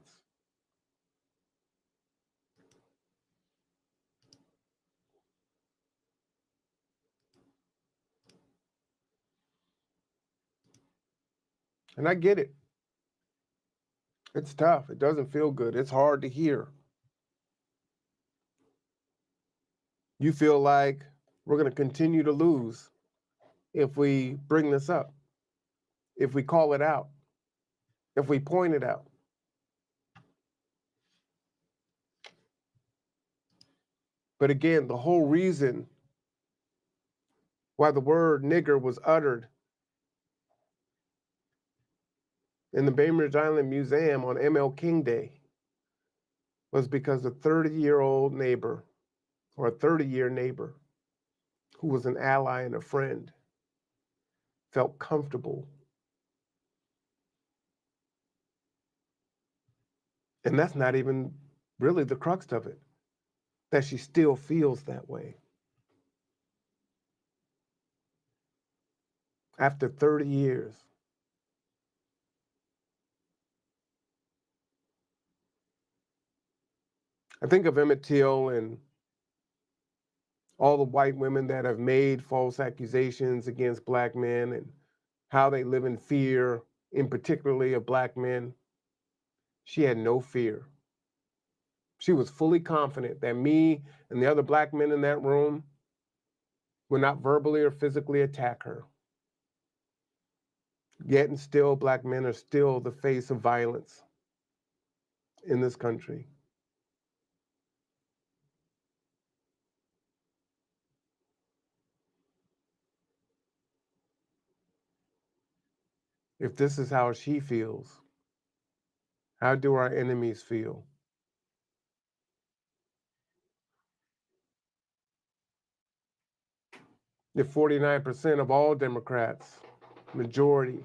And I get it. It's tough. It doesn't feel good. It's hard to hear. You feel like we're going to continue to lose if we bring this up, if we call it out, if we point it out. But again, the whole reason why the word nigger was uttered in the Bainbridge Island Museum on MLK Day was because a 30-year-old neighbor, or a 30-year neighbor, who was an ally and a friend, felt comfortable. And that's not even really the crux of it, that she still feels that way. After 30 years. I think of Emmett Till and all the white women that have made false accusations against black men and how they live in fear, in particularly of black men. She had no fear. She was fully confident that me and the other black men in that room would not verbally or physically attack her. Yet and still, black men are still the face of violence in this country. If this is how she feels, how do our enemies feel? If 49% of all Democrats, majority,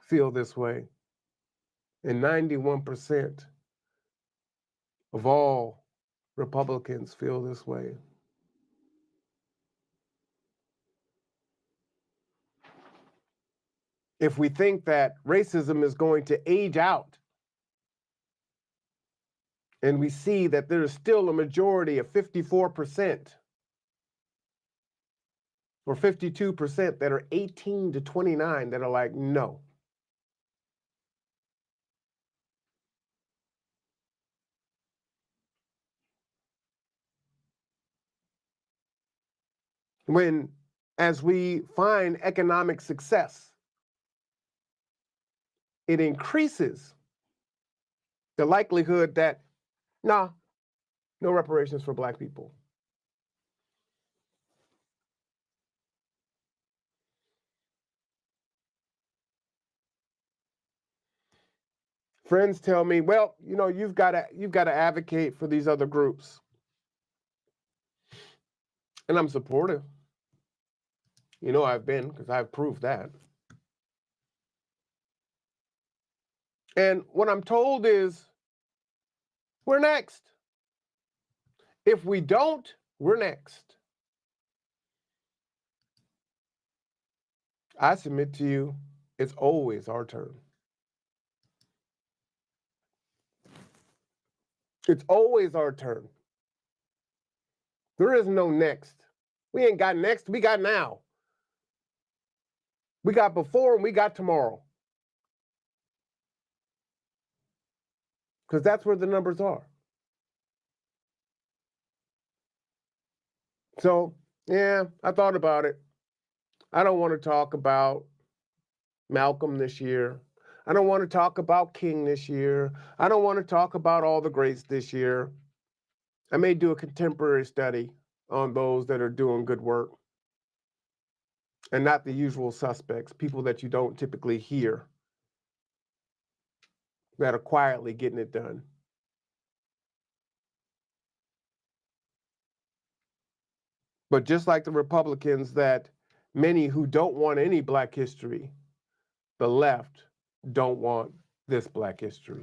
feel this way, and 91% of all Republicans feel this way. If we think that racism is going to age out, and we see that there is still a majority of 54% or 52% that are 18 to 29 that are like, no. When, as we find economic success, it increases the likelihood that, nah, no reparations for Black people. Friends tell me, well, you know, you've got to advocate for these other groups. And I'm supportive. You know I've been, because I've proved that. And what I'm told is, we're next. If we don't, we're next. I submit to you, it's always our turn. It's always our turn. There is no next. We ain't got next, we got now. We got before and we got tomorrow. Because that's where the numbers are. So, yeah, I thought about it. I don't want to talk about Malcolm this year. I don't want to talk about King this year. I don't want to talk about all the greats this year. I may do a contemporary study on those that are doing good work and not the usual suspects, people that you don't typically hear that are quietly getting it done. But just like the Republicans, that many who don't want any Black history, the left don't want this Black history.